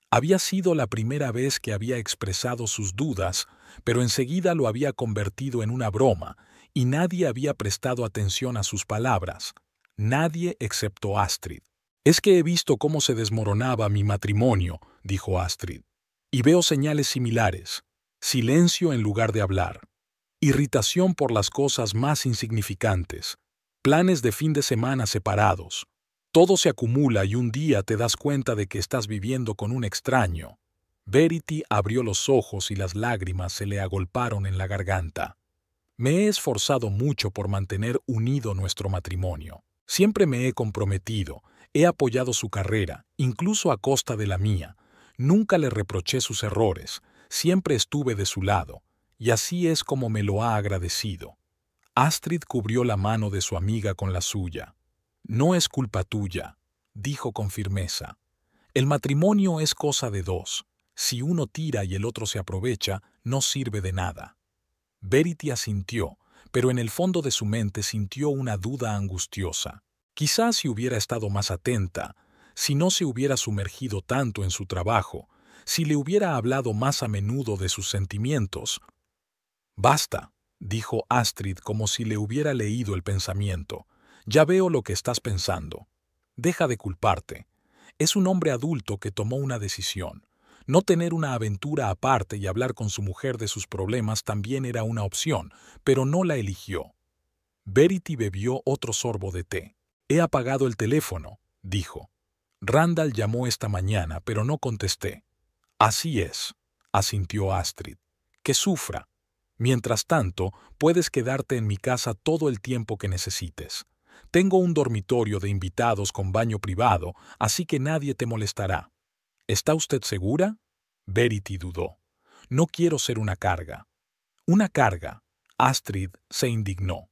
Había sido la primera vez que había expresado sus dudas, pero enseguida lo había convertido en una broma, y nadie había prestado atención a sus palabras. Nadie excepto Astrid. «Es que he visto cómo se desmoronaba mi matrimonio», dijo Astrid. «Y veo señales similares. Silencio en lugar de hablar. Irritación por las cosas más insignificantes. Planes de fin de semana separados. Todo se acumula y un día te das cuenta de que estás viviendo con un extraño». Verity abrió los ojos y las lágrimas se le agolparon en la garganta. «Me he esforzado mucho por mantener unido nuestro matrimonio. Siempre me he comprometido, he apoyado su carrera, incluso a costa de la mía. Nunca le reproché sus errores, siempre estuve de su lado, y así es como me lo ha agradecido». Astrid cubrió la mano de su amiga con la suya. «No es culpa tuya», dijo con firmeza. «El matrimonio es cosa de 2. Si uno tira y el otro se aprovecha, no sirve de nada». Verity asintió, pero en el fondo de su mente sintió una duda angustiosa. Quizás si hubiera estado más atenta, si no se hubiera sumergido tanto en su trabajo, si le hubiera hablado más a menudo de sus sentimientos. «Basta», dijo Astrid como si le hubiera leído el pensamiento. «Ya veo lo que estás pensando. Deja de culparte. Es un hombre adulto que tomó una decisión. No tener una aventura aparte y hablar con su mujer de sus problemas también era una opción, pero no la eligió». Verity bebió otro sorbo de té. «He apagado el teléfono», dijo. «Randall llamó esta mañana, pero no contesté». «Así es», asintió Astrid. «Que sufra. Mientras tanto, puedes quedarte en mi casa todo el tiempo que necesites. Tengo un dormitorio de invitados con baño privado, así que nadie te molestará». «¿Está usted segura?». Verity dudó. «No quiero ser una carga». «¿Una carga?». Astrid se indignó.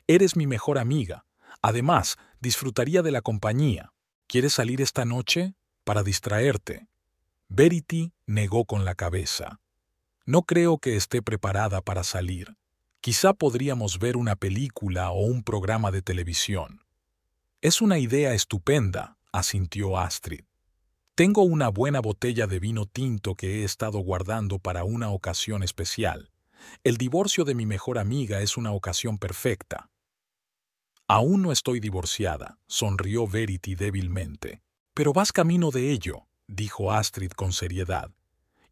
«Eres mi mejor amiga. Además, disfrutaría de la compañía. ¿Quieres salir esta noche? Para distraerte». Verity negó con la cabeza. «No creo que esté preparada para salir. Quizá podríamos ver una película o un programa de televisión». «Es una idea estupenda», asintió Astrid. «Tengo una buena botella de vino tinto que he estado guardando para una ocasión especial. El divorcio de mi mejor amiga es una ocasión perfecta». «Aún no estoy divorciada», sonrió Verity débilmente. «Pero vas camino de ello», dijo Astrid con seriedad.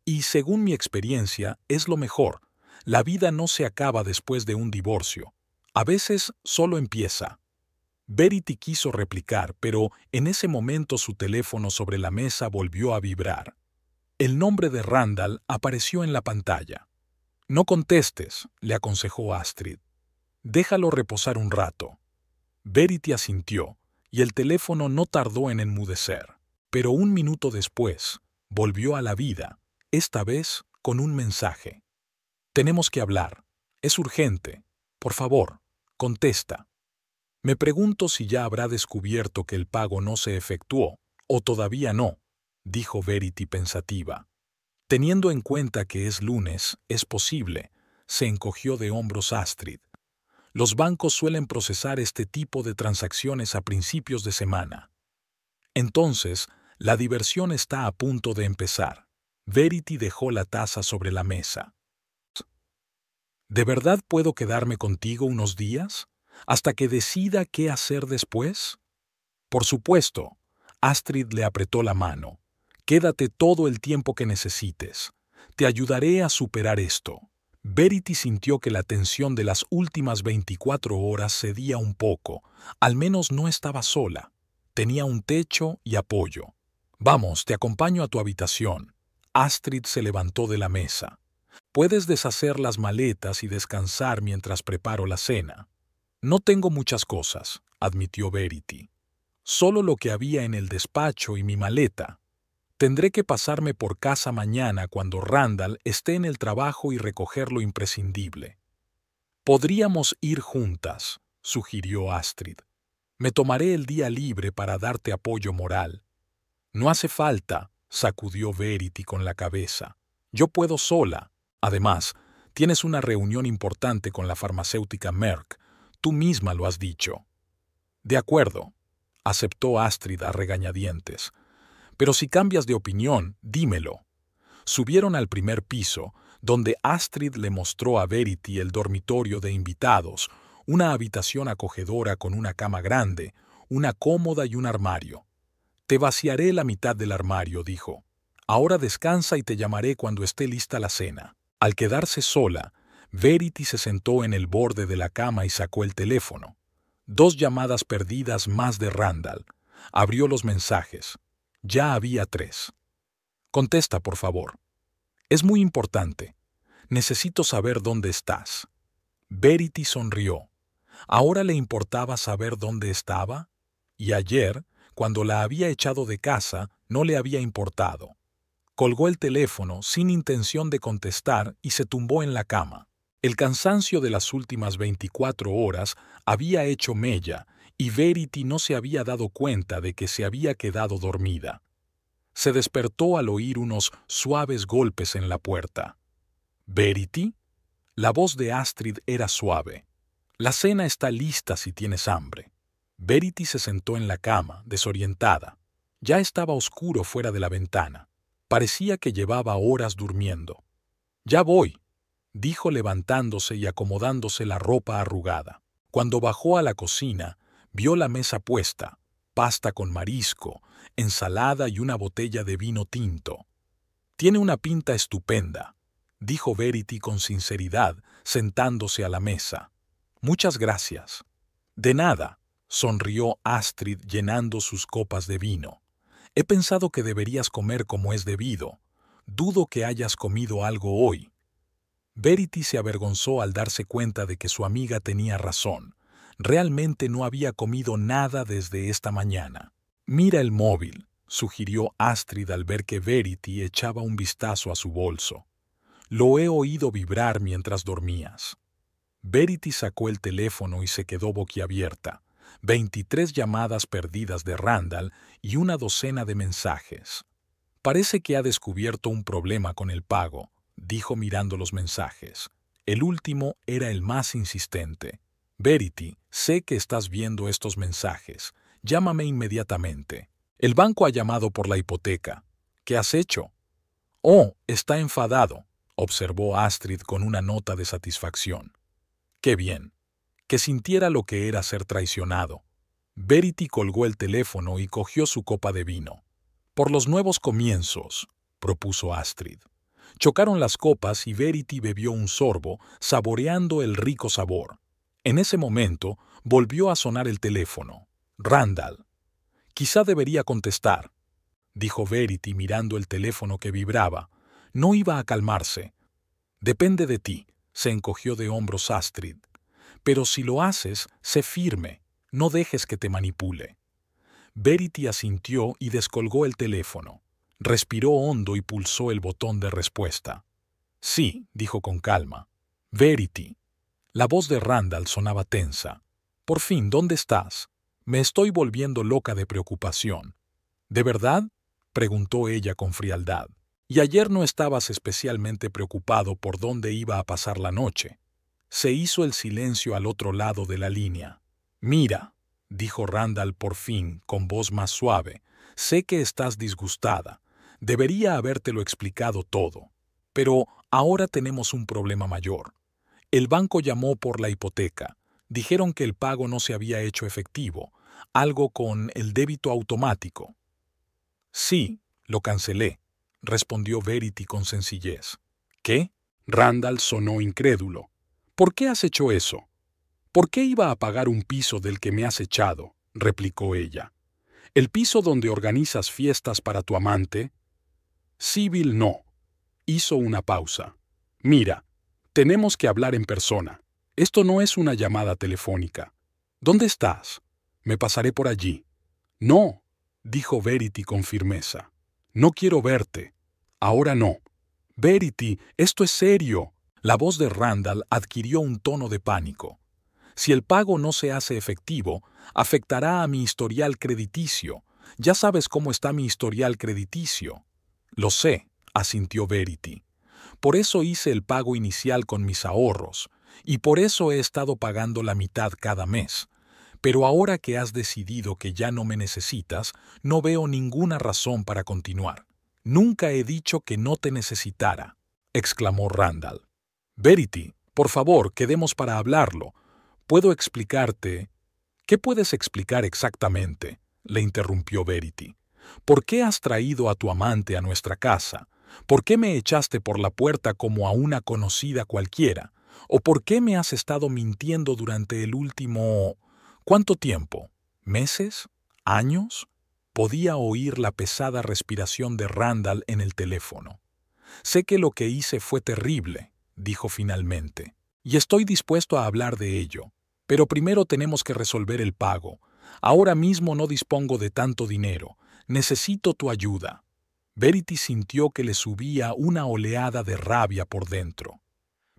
«Y según mi experiencia, es lo mejor. La vida no se acaba después de un divorcio. A veces solo empieza». Verity quiso replicar, pero en ese momento su teléfono sobre la mesa volvió a vibrar. El nombre de Randall apareció en la pantalla. «No contestes», le aconsejó Astrid. «Déjalo reposar un rato». Verity asintió, y el teléfono no tardó en enmudecer. Pero un minuto después, volvió a la vida, esta vez con un mensaje. «Tenemos que hablar. Es urgente. Por favor, contesta». «Me pregunto si ya habrá descubierto que el pago no se efectuó, o todavía no», dijo Verity pensativa. «Teniendo en cuenta que es lunes, es posible», se encogió de hombros Astrid. «Los bancos suelen procesar este tipo de transacciones a principios de semana». Entonces, la diversión está a punto de empezar. Verity dejó la taza sobre la mesa. «¿De verdad puedo quedarme contigo unos días? ¿Hasta que decida qué hacer después?» «Por supuesto». Astrid le apretó la mano. «Quédate todo el tiempo que necesites. Te ayudaré a superar esto». Verity sintió que la tensión de las últimas 24 horas cedía un poco. Al menos no estaba sola. Tenía un techo y apoyo. «Vamos, te acompaño a tu habitación». Astrid se levantó de la mesa. «Puedes deshacer las maletas y descansar mientras preparo la cena». «No tengo muchas cosas», admitió Verity. «Solo lo que había en el despacho y mi maleta. Tendré que pasarme por casa mañana cuando Randall esté en el trabajo y recoger lo imprescindible». «Podríamos ir juntas», sugirió Astrid. «Me tomaré el día libre para darte apoyo moral». «No hace falta», sacudió Verity con la cabeza. «Yo puedo sola. Además, tienes una reunión importante con la farmacéutica Merck. Tú misma lo has dicho». «De acuerdo», aceptó Astrid a regañadientes. «Pero si cambias de opinión, dímelo». Subieron al primer piso, donde Astrid le mostró a Verity el dormitorio de invitados, una habitación acogedora con una cama grande, una cómoda y un armario. «Te vaciaré la mitad del armario», dijo. «Ahora descansa y te llamaré cuando esté lista la cena». Al quedarse sola, Verity se sentó en el borde de la cama y sacó el teléfono. 2 llamadas perdidas más de Randall. Abrió los mensajes. Ya había 3. «Contesta, por favor. Es muy importante. Necesito saber dónde estás». Verity sonrió. ¿Ahora le importaba saber dónde estaba? Y ayer, cuando la había echado de casa, no le había importado. Colgó el teléfono sin intención de contestar y se tumbó en la cama. El cansancio de las últimas 24 horas había hecho mella y Verity no se había dado cuenta de que se había quedado dormida. Se despertó al oír unos suaves golpes en la puerta. «¿Verity?» La voz de Astrid era suave. «La cena está lista si tienes hambre». Verity se sentó en la cama, desorientada. Ya estaba oscuro fuera de la ventana. Parecía que llevaba horas durmiendo. «Ya voy», dijo levantándose y acomodándose la ropa arrugada. Cuando bajó a la cocina, vio la mesa puesta, pasta con marisco, ensalada y una botella de vino tinto. «Tiene una pinta estupenda», dijo Verity con sinceridad, sentándose a la mesa. «Muchas gracias». «De nada», sonrió Astrid llenando sus copas de vino. «He pensado que deberías comer como es debido. Dudo que hayas comido algo hoy». Verity se avergonzó al darse cuenta de que su amiga tenía razón. Realmente no había comido nada desde esta mañana. «Mira el móvil», sugirió Astrid al ver que Verity echaba un vistazo a su bolso. «Lo he oído vibrar mientras dormías». Verity sacó el teléfono y se quedó boquiabierta. 23 llamadas perdidas de Randall y una docena de mensajes. «Parece que ha descubierto un problema con el pago», dijo mirando los mensajes. El último era el más insistente. «Verity, sé que estás viendo estos mensajes. Llámame inmediatamente. El banco ha llamado por la hipoteca. ¿Qué has hecho?» «Oh, está enfadado», observó Astrid con una nota de satisfacción. «Qué bien. Que sintiera lo que era ser traicionado». Verity colgó el teléfono y cogió su copa de vino. «Por los nuevos comienzos», propuso Astrid. Chocaron las copas y Verity bebió un sorbo, saboreando el rico sabor. En ese momento volvió a sonar el teléfono. «Randall». «Quizá debería contestar», dijo Verity mirando el teléfono que vibraba. No iba a calmarse. «Depende de ti», se encogió de hombros Astrid. «Pero si lo haces, sé firme. No dejes que te manipule. Verity asintió y descolgó el teléfono. Respiró hondo y pulsó el botón de respuesta. Sí, dijo con calma. Verity. La voz de Randall sonaba tensa. Por fin, ¿dónde estás? Me estoy volviendo loca de preocupación. ¿De verdad? Preguntó ella con frialdad. Y ayer no estabas especialmente preocupado por dónde iba a pasar la noche. Se hizo el silencio al otro lado de la línea. Mira, dijo Randall por fin, con voz más suave, sé que estás disgustada. Debería habértelo explicado todo. Pero ahora tenemos un problema mayor. El banco llamó por la hipoteca. Dijeron que el pago no se había hecho efectivo, algo con el débito automático. Sí, lo cancelé, respondió Verity con sencillez. ¿Qué? Randall sonó incrédulo. ¿Por qué has hecho eso? ¿Por qué iba a pagar un piso del que me has echado? Replicó ella. ¿El piso donde organizas fiestas para tu amante? Sybil no. Hizo una pausa. Mira, tenemos que hablar en persona. Esto no es una llamada telefónica. ¿Dónde estás? Me pasaré por allí. No, dijo Verity con firmeza. No quiero verte. Ahora no. Verity, esto es serio. La voz de Randall adquirió un tono de pánico. Si el pago no se hace efectivo, afectará a mi historial crediticio. Ya sabes cómo está mi historial crediticio. Lo sé, asintió Verity. Por eso hice el pago inicial con mis ahorros, y por eso he estado pagando la mitad cada mes. Pero ahora que has decidido que ya no me necesitas, no veo ninguna razón para continuar. Nunca he dicho que no te necesitara, exclamó Randall. Verity, por favor, quedemos para hablarlo. ¿Puedo explicarte? ¿Qué puedes explicar exactamente? Le interrumpió Verity. ¿Por qué has traído a tu amante a nuestra casa? ¿Por qué me echaste por la puerta como a una conocida cualquiera? ¿O por qué me has estado mintiendo durante el último... ¿Cuánto tiempo? ¿Meses? ¿Años? Podía oír la pesada respiración de Randall en el teléfono. Sé que lo que hice fue terrible, dijo finalmente, y estoy dispuesto a hablar de ello. Pero primero tenemos que resolver el pago. Ahora mismo no dispongo de tanto dinero. Necesito tu ayuda. Verity sintió que le subía una oleada de rabia por dentro.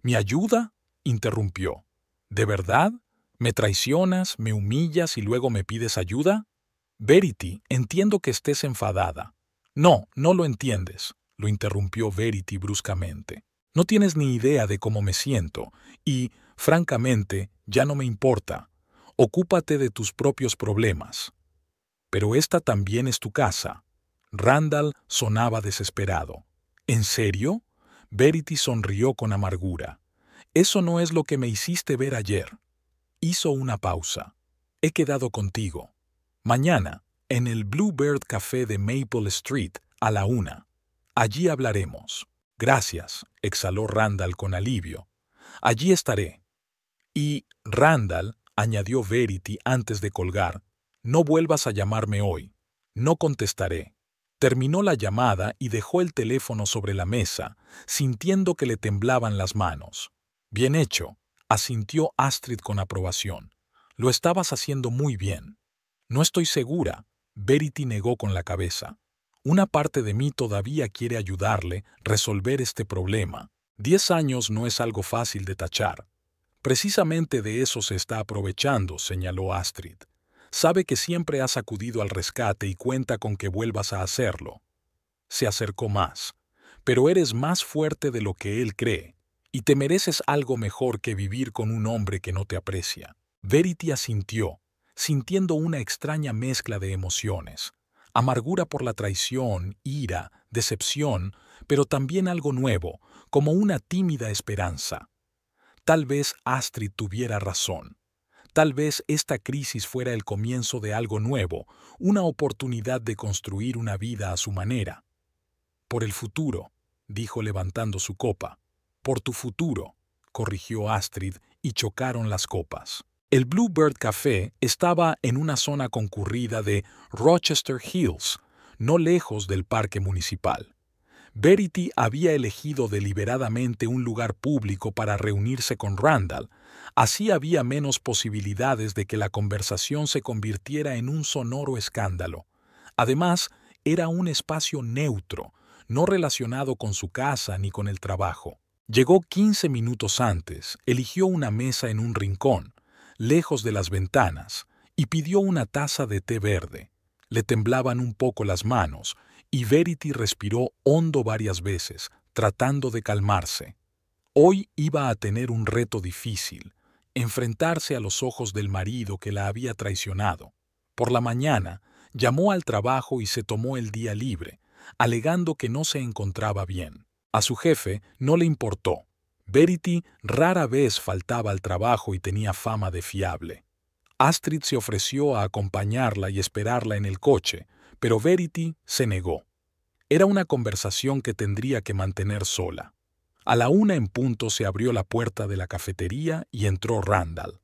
¿Mi ayuda? Interrumpió. ¿De verdad? ¿Me traicionas, me humillas y luego me pides ayuda? Verity, entiendo que estés enfadada. No, no lo entiendes, lo interrumpió Verity bruscamente. No tienes ni idea de cómo me siento y, francamente, ya no me importa. Ocúpate de tus propios problemas. Pero esta también es tu casa. Randall sonaba desesperado. ¿En serio? Verity sonrió con amargura. Eso no es lo que me hiciste ver ayer. Hizo una pausa. He quedado contigo. Mañana, en el Bluebird Café de Maple Street, a la 1. Allí hablaremos. Gracias, exhaló Randall con alivio. Allí estaré. Y, Randall, añadió Verity antes de colgar, no vuelvas a llamarme hoy. No contestaré. Terminó la llamada y dejó el teléfono sobre la mesa, sintiendo que le temblaban las manos. Bien hecho, asintió Astrid con aprobación. Lo estabas haciendo muy bien. No estoy segura, Verity negó con la cabeza. Una parte de mí todavía quiere ayudarle a resolver este problema. 10 años no es algo fácil de tachar. Precisamente de eso se está aprovechando, señaló Astrid. Sabe que siempre has acudido al rescate y cuenta con que vuelvas a hacerlo. Se acercó más. Pero eres más fuerte de lo que él cree, y te mereces algo mejor que vivir con un hombre que no te aprecia. Verity asintió, sintiendo una extraña mezcla de emociones. Amargura por la traición, ira, decepción, pero también algo nuevo, como una tímida esperanza. Tal vez Astrid tuviera razón. Tal vez esta crisis fuera el comienzo de algo nuevo, una oportunidad de construir una vida a su manera. Por el futuro, dijo levantando su copa. Por tu futuro, corrigió Astrid y chocaron las copas. El Bluebird Café estaba en una zona concurrida de Rochester Hills, no lejos del parque municipal. Verity había elegido deliberadamente un lugar público para reunirse con Randall. Así había menos posibilidades de que la conversación se convirtiera en un sonoro escándalo. Además, era un espacio neutro, no relacionado con su casa ni con el trabajo. Llegó 15 minutos antes, eligió una mesa en un rincón, lejos de las ventanas, y pidió una taza de té verde. Le temblaban un poco las manos, y Verity respiró hondo varias veces, tratando de calmarse. Hoy iba a tener un reto difícil, enfrentarse a los ojos del marido que la había traicionado. Por la mañana, llamó al trabajo y se tomó el día libre, alegando que no se encontraba bien. A su jefe no le importó. Verity rara vez faltaba al trabajo y tenía fama de fiable. Astrid se ofreció a acompañarla y esperarla en el coche, pero Verity se negó. Era una conversación que tendría que mantener sola. A la 1 en punto se abrió la puerta de la cafetería y entró Randall.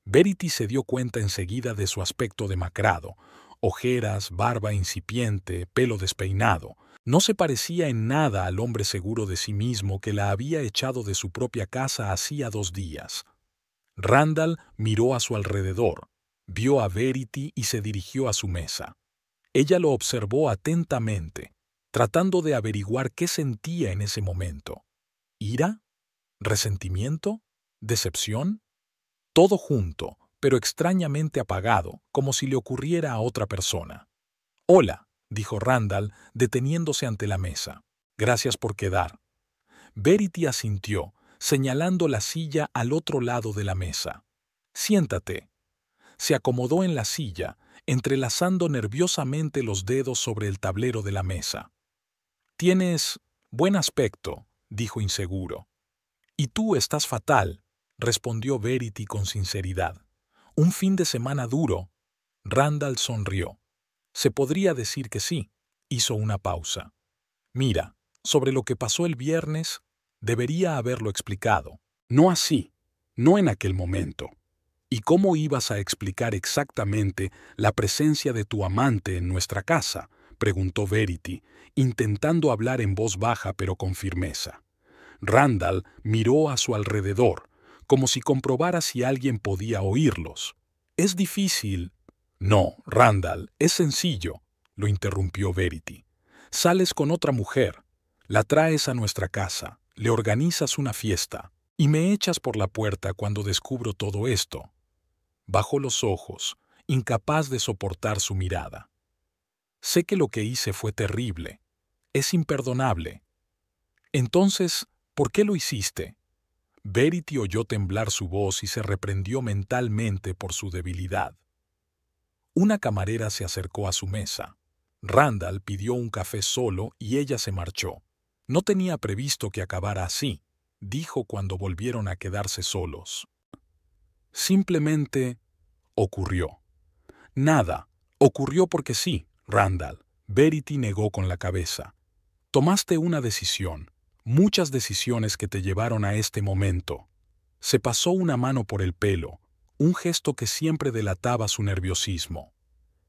Verity se dio cuenta enseguida de su aspecto demacrado, ojeras, barba incipiente, pelo despeinado. No se parecía en nada al hombre seguro de sí mismo que la había echado de su propia casa hacía 2 días. Randall miró a su alrededor, vio a Verity y se dirigió a su mesa. Ella lo observó atentamente, tratando de averiguar qué sentía en ese momento. ¿Ira? ¿Resentimiento? ¿Decepción? Todo junto, pero extrañamente apagado, como si le ocurriera a otra persona. «Hola», dijo Randall, deteniéndose ante la mesa. «Gracias por quedar». Verity asintió, señalando la silla al otro lado de la mesa. «Siéntate». Se acomodó en la silla, entrelazando nerviosamente los dedos sobre el tablero de la mesa. «Tienes buen aspecto», dijo inseguro. «Y tú estás fatal», respondió Verity con sinceridad. «Un fin de semana duro». Randall sonrió. «Se podría decir que sí», hizo una pausa. «Mira, sobre lo que pasó el viernes, debería haberlo explicado. No así, no en aquel momento. ¿Y cómo ibas a explicar exactamente la presencia de tu amante en nuestra casa?», preguntó Verity, intentando hablar en voz baja pero con firmeza. Randall miró a su alrededor, como si comprobara si alguien podía oírlos. «Es difícil». «No, Randall, es sencillo», lo interrumpió Verity. «Sales con otra mujer, la traes a nuestra casa, le organizas una fiesta, y me echas por la puerta cuando descubro todo esto». Bajó los ojos, incapaz de soportar su mirada. «Sé que lo que hice fue terrible. Es imperdonable». «Entonces, ¿por qué lo hiciste?». Verity oyó temblar su voz y se reprendió mentalmente por su debilidad. Una camarera se acercó a su mesa. Randall pidió un café solo y ella se marchó. «No tenía previsto que acabara así», dijo cuando volvieron a quedarse solos. «Simplemente ocurrió». «Nada, ocurrió porque sí, Randall», Verity negó con la cabeza. «Tomaste una decisión, muchas decisiones que te llevaron a este momento». Se pasó una mano por el pelo, un gesto que siempre delataba su nerviosismo.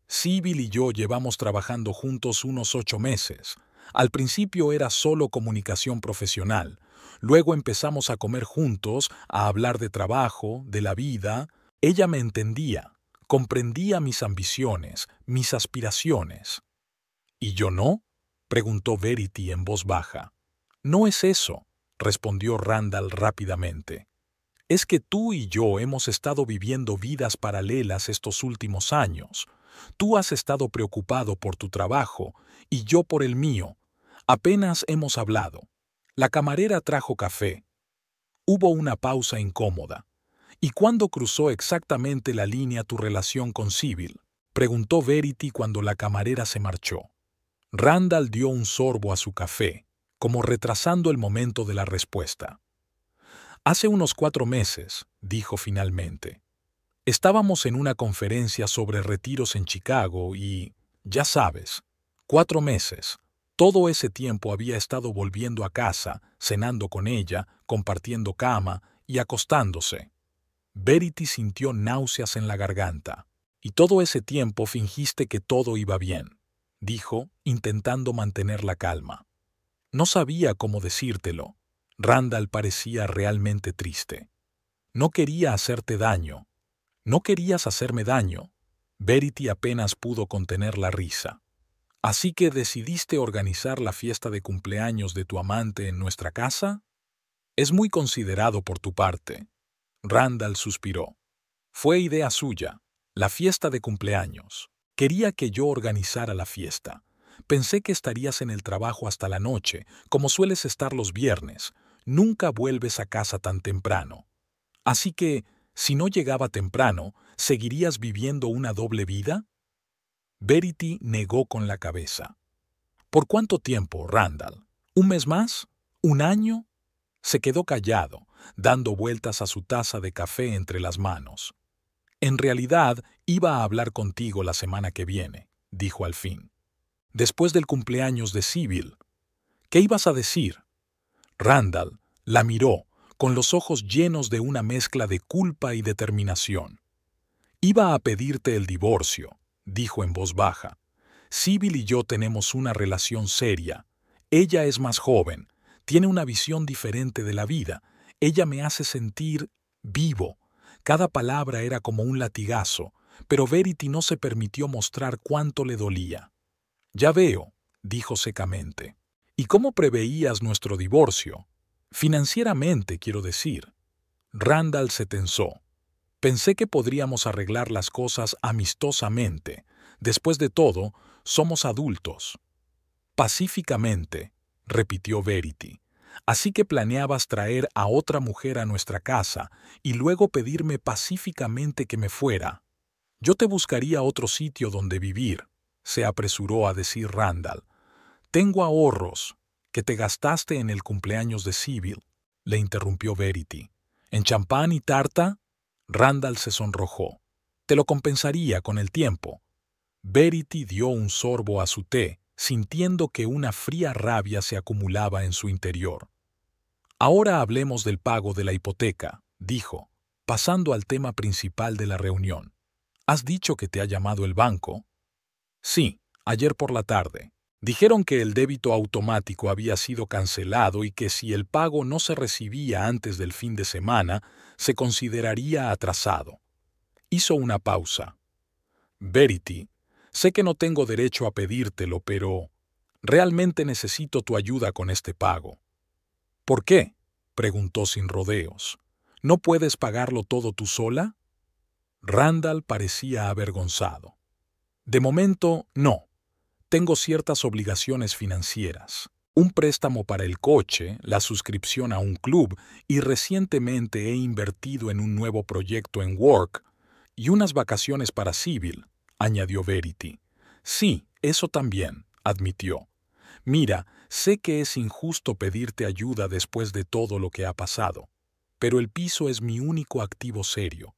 «Sybil y yo llevamos trabajando juntos unos 8 meses. Al principio era solo comunicación profesional. Luego empezamos a comer juntos, a hablar de trabajo, de la vida. Ella me entendía, comprendía mis ambiciones, mis aspiraciones». «¿Y yo no?», preguntó Verity en voz baja. «No es eso», respondió Randall rápidamente. «Es que tú y yo hemos estado viviendo vidas paralelas estos últimos años. Tú has estado preocupado por tu trabajo y yo por el mío. Apenas hemos hablado. La camarera trajo café». Hubo una pausa incómoda. «¿Y cuándo cruzó exactamente la línea tu relación con Sybil?», preguntó Verity cuando la camarera se marchó. Randall dio un sorbo a su café, como retrasando el momento de la respuesta. «Hace unos 4 meses», dijo finalmente. «Estábamos en una conferencia sobre retiros en Chicago y, ya sabes, 4 meses. Todo ese tiempo había estado volviendo a casa, cenando con ella, compartiendo cama y acostándose». Verity sintió náuseas en la garganta. «Y todo ese tiempo fingiste que todo iba bien», dijo, intentando mantener la calma. No sabía cómo decírtelo. Randall parecía realmente triste. No quería hacerte daño. No querías hacerme daño. Verity apenas pudo contener la risa. ¿Así que decidiste organizar la fiesta de cumpleaños de tu amante en nuestra casa? Es muy considerado por tu parte. Randall suspiró. Fue idea suya. La fiesta de cumpleaños. Quería que yo organizara la fiesta. Pensé que estarías en el trabajo hasta la noche, como sueles estar los viernes. Nunca vuelves a casa tan temprano. Así que, si no llegaba temprano, ¿seguirías viviendo una doble vida? Verity negó con la cabeza. ¿Por cuánto tiempo, Randall? ¿Un mes más? ¿Un año? Se quedó callado, dando vueltas a su taza de café entre las manos. En realidad, iba a hablar contigo la semana que viene, dijo al fin. Después del cumpleaños de Sybil. ¿Qué ibas a decir? Randall la miró, con los ojos llenos de una mezcla de culpa y determinación. Iba a pedirte el divorcio, dijo en voz baja. Sybil y yo tenemos una relación seria. Ella es más joven, tiene una visión diferente de la vida. Ella me hace sentir vivo. Cada palabra era como un latigazo, pero Verity no se permitió mostrar cuánto le dolía. Ya veo, dijo secamente. ¿Y cómo preveías nuestro divorcio? Financieramente, quiero decir. Randall se tensó. Pensé que podríamos arreglar las cosas amistosamente. Después de todo, somos adultos. Pacíficamente, repitió Verity. Así que planeabas traer a otra mujer a nuestra casa y luego pedirme pacíficamente que me fuera. Yo te buscaría otro sitio donde vivir, se apresuró a decir Randall. Tengo ahorros que te gastaste en el cumpleaños de Sybil, le interrumpió Verity. ¿En champán y tarta? Randall se sonrojó. Te lo compensaría con el tiempo. Verity dio un sorbo a su té, sintiendo que una fría rabia se acumulaba en su interior. Ahora hablemos del pago de la hipoteca, dijo, pasando al tema principal de la reunión. ¿Has dicho que te ha llamado el banco? Sí, ayer por la tarde. Dijeron que el débito automático había sido cancelado y que si el pago no se recibía antes del fin de semana, se consideraría atrasado. Hizo una pausa. Verity, sé que no tengo derecho a pedírtelo, pero realmente necesito tu ayuda con este pago. ¿Por qué? Preguntó sin rodeos. ¿No puedes pagarlo todo tú sola? Randall parecía avergonzado. De momento, no. Tengo ciertas obligaciones financieras. Un préstamo para el coche, la suscripción a un club y recientemente he invertido en un nuevo proyecto en Work y unas vacaciones para Sybil, añadió Verity. Sí, eso también, admitió. Mira, sé que es injusto pedirte ayuda después de todo lo que ha pasado, pero el piso es mi único activo serio.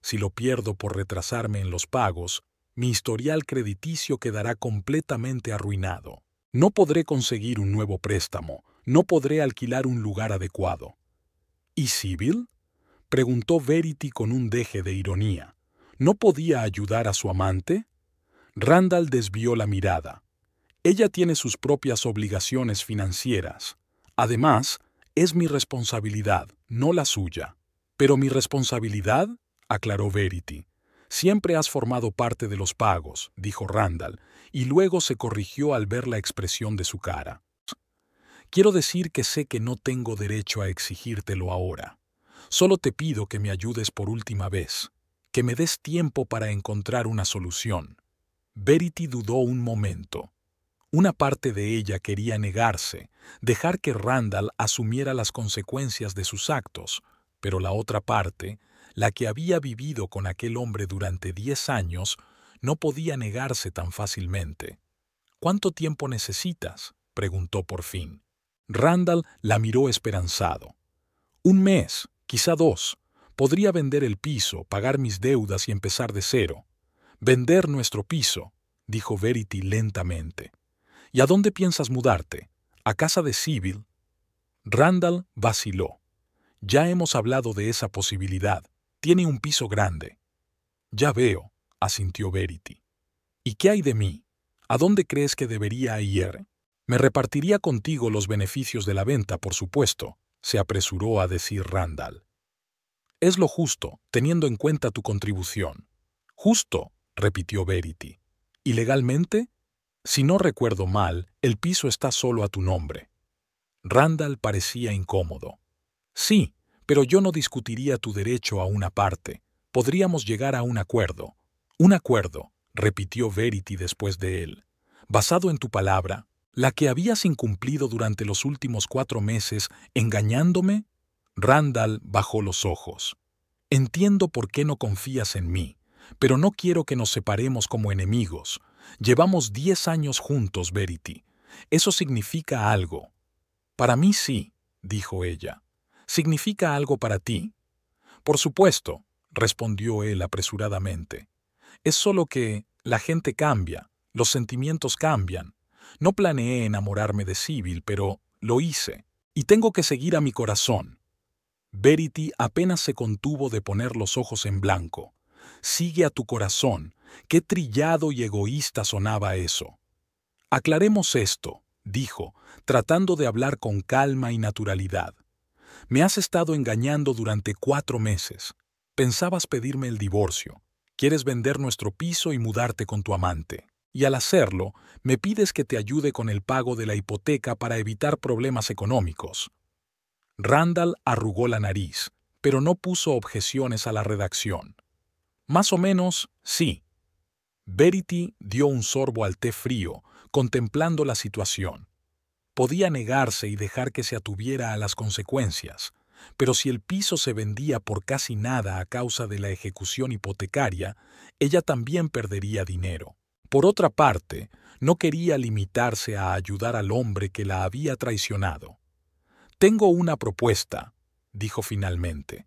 Si lo pierdo por retrasarme en los pagos, mi historial crediticio quedará completamente arruinado. No podré conseguir un nuevo préstamo, no podré alquilar un lugar adecuado. ¿Y Sybil? Preguntó Verity con un deje de ironía. ¿No podía ayudar a su amante? Randall desvió la mirada. Ella tiene sus propias obligaciones financieras. Además, es mi responsabilidad, no la suya. ¿Pero mi responsabilidad?, aclaró Verity. Siempre has formado parte de los pagos, dijo Randall, y luego se corrigió al ver la expresión de su cara. Quiero decir que sé que no tengo derecho a exigírtelo ahora. Solo te pido que me ayudes por última vez, que me des tiempo para encontrar una solución. Verity dudó un momento. Una parte de ella quería negarse, dejar que Randall asumiera las consecuencias de sus actos, pero la otra parte, la que había vivido con aquel hombre durante 10 años, no podía negarse tan fácilmente. ¿Cuánto tiempo necesitas?, preguntó por fin. Randall la miró esperanzado. 1 mes, quizá 2. Podría vender el piso, pagar mis deudas y empezar de cero. Vender nuestro piso, dijo Verity lentamente. ¿Y a dónde piensas mudarte? ¿A casa de Sybil? Randall vaciló. Ya hemos hablado de esa posibilidad. Tiene un piso grande. Ya veo, asintió Verity. ¿Y qué hay de mí? ¿A dónde crees que debería ir? Me repartiría contigo los beneficios de la venta, por supuesto, se apresuró a decir Randall. Es lo justo, teniendo en cuenta tu contribución. Justo, repitió Verity. ¿Y legalmente? Si no recuerdo mal, el piso está solo a tu nombre. Randall parecía incómodo. Sí, pero yo no discutiría tu derecho a una parte. Podríamos llegar a un acuerdo. Un acuerdo, repitió Verity después de él. Basado en tu palabra, la que habías incumplido durante los últimos 4 meses, engañándome. Randall bajó los ojos. Entiendo por qué no confías en mí, pero no quiero que nos separemos como enemigos. Llevamos 10 años juntos, Verity. Eso significa algo. Para mí sí, dijo ella. ¿Significa algo para ti? Por supuesto, respondió él apresuradamente. Es solo que la gente cambia, los sentimientos cambian. No planeé enamorarme de Sybil, pero lo hice, y tengo que seguir a mi corazón. Verity apenas se contuvo de poner los ojos en blanco. Sigue a tu corazón. Qué trillado y egoísta sonaba eso. Aclaremos esto, dijo, tratando de hablar con calma y naturalidad. Me has estado engañando durante 4 meses. Pensabas pedirme el divorcio. Quieres vender nuestro piso y mudarte con tu amante. Y al hacerlo, me pides que te ayude con el pago de la hipoteca para evitar problemas económicos. Randall arrugó la nariz, pero no puso objeciones a la redacción. Más o menos, sí. Verity dio un sorbo al té frío, contemplando la situación. Podía negarse y dejar que se atuviera a las consecuencias, pero si el piso se vendía por casi nada a causa de la ejecución hipotecaria, ella también perdería dinero. Por otra parte, no quería limitarse a ayudar al hombre que la había traicionado. Tengo una propuesta, dijo finalmente.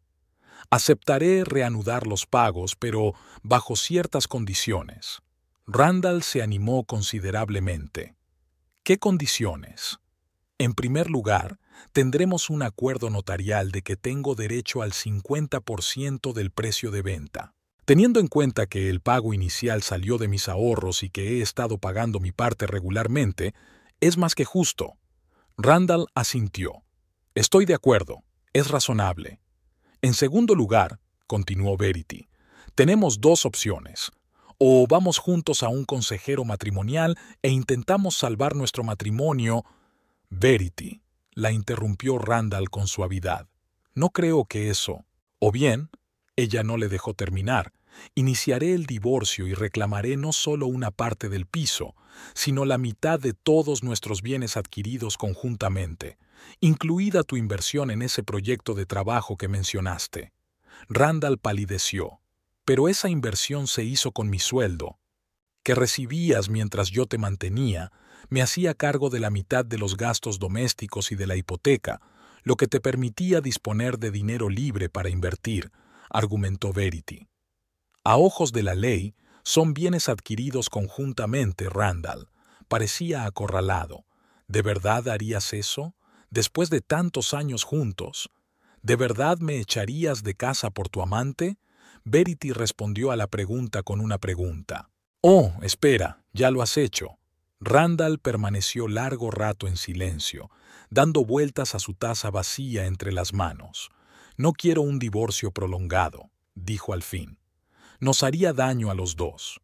Aceptaré reanudar los pagos, pero bajo ciertas condiciones. Randall se animó considerablemente. ¿Qué condiciones? En primer lugar, tendremos un acuerdo notarial de que tengo derecho al 50% del precio de venta. Teniendo en cuenta que el pago inicial salió de mis ahorros y que he estado pagando mi parte regularmente, es más que justo. Randall asintió. Estoy de acuerdo, es razonable. En segundo lugar, continuó Verity, tenemos 2 opciones. O vamos juntos a un consejero matrimonial e intentamos salvar nuestro matrimonio. Verity, la interrumpió Randall con suavidad. No creo que eso. O bien, ella no le dejó terminar. Iniciaré el divorcio y reclamaré no solo una parte del piso, sino la mitad de todos nuestros bienes adquiridos conjuntamente, incluida tu inversión en ese proyecto de trabajo que mencionaste. Randall palideció. Pero esa inversión se hizo con mi sueldo, que recibías mientras yo te mantenía. Me hacía cargo de la mitad de los gastos domésticos y de la hipoteca, lo que te permitía disponer de dinero libre para invertir, argumentó Verity. A ojos de la ley, son bienes adquiridos conjuntamente, Randall. Parecía acorralado. ¿De verdad harías eso? Después de tantos años juntos. ¿De verdad me echarías de casa por tu amante? Verity respondió a la pregunta con una pregunta. Oh, espera, ya lo has hecho. Randall permaneció largo rato en silencio, dando vueltas a su taza vacía entre las manos. No quiero un divorcio prolongado, dijo al fin. Nos haría daño a los dos.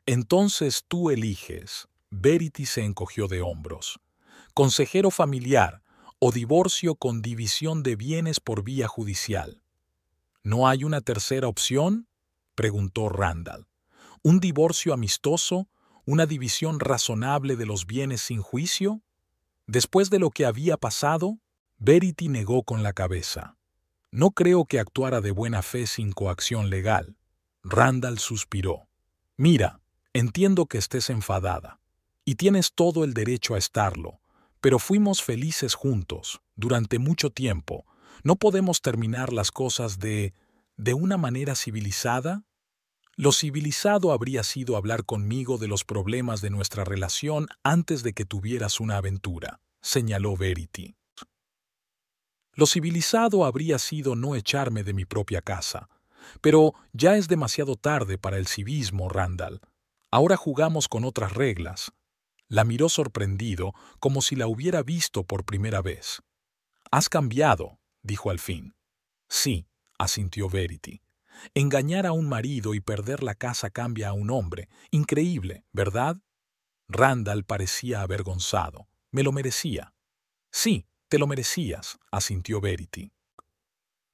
Entonces tú eliges. Verity se encogió de hombros. Consejero familiar o divorcio con división de bienes por vía judicial. ¿No hay una tercera opción?, preguntó Randall. ¿Un divorcio amistoso? ¿Una división razonable de los bienes sin juicio? Después de lo que había pasado, Verity negó con la cabeza. No creo que actuara de buena fe sin coacción legal. Randall suspiró. Mira, entiendo que estés enfadada, y tienes todo el derecho a estarlo, pero fuimos felices juntos, durante mucho tiempo. ¿No podemos terminar las cosas de una manera civilizada? Lo civilizado habría sido hablar conmigo de los problemas de nuestra relación antes de que tuvieras una aventura, señaló Verity. Lo civilizado habría sido no echarme de mi propia casa. Pero ya es demasiado tarde para el civismo, Randall. Ahora jugamos con otras reglas. La miró sorprendido, como si la hubiera visto por primera vez. «Has cambiado», dijo al fin. «Sí», asintió Verity. «Engañar a un marido y perder la casa cambia a un hombre. Increíble, ¿verdad?» Randall parecía avergonzado. «Me lo merecía». «Sí, te lo merecías», asintió Verity.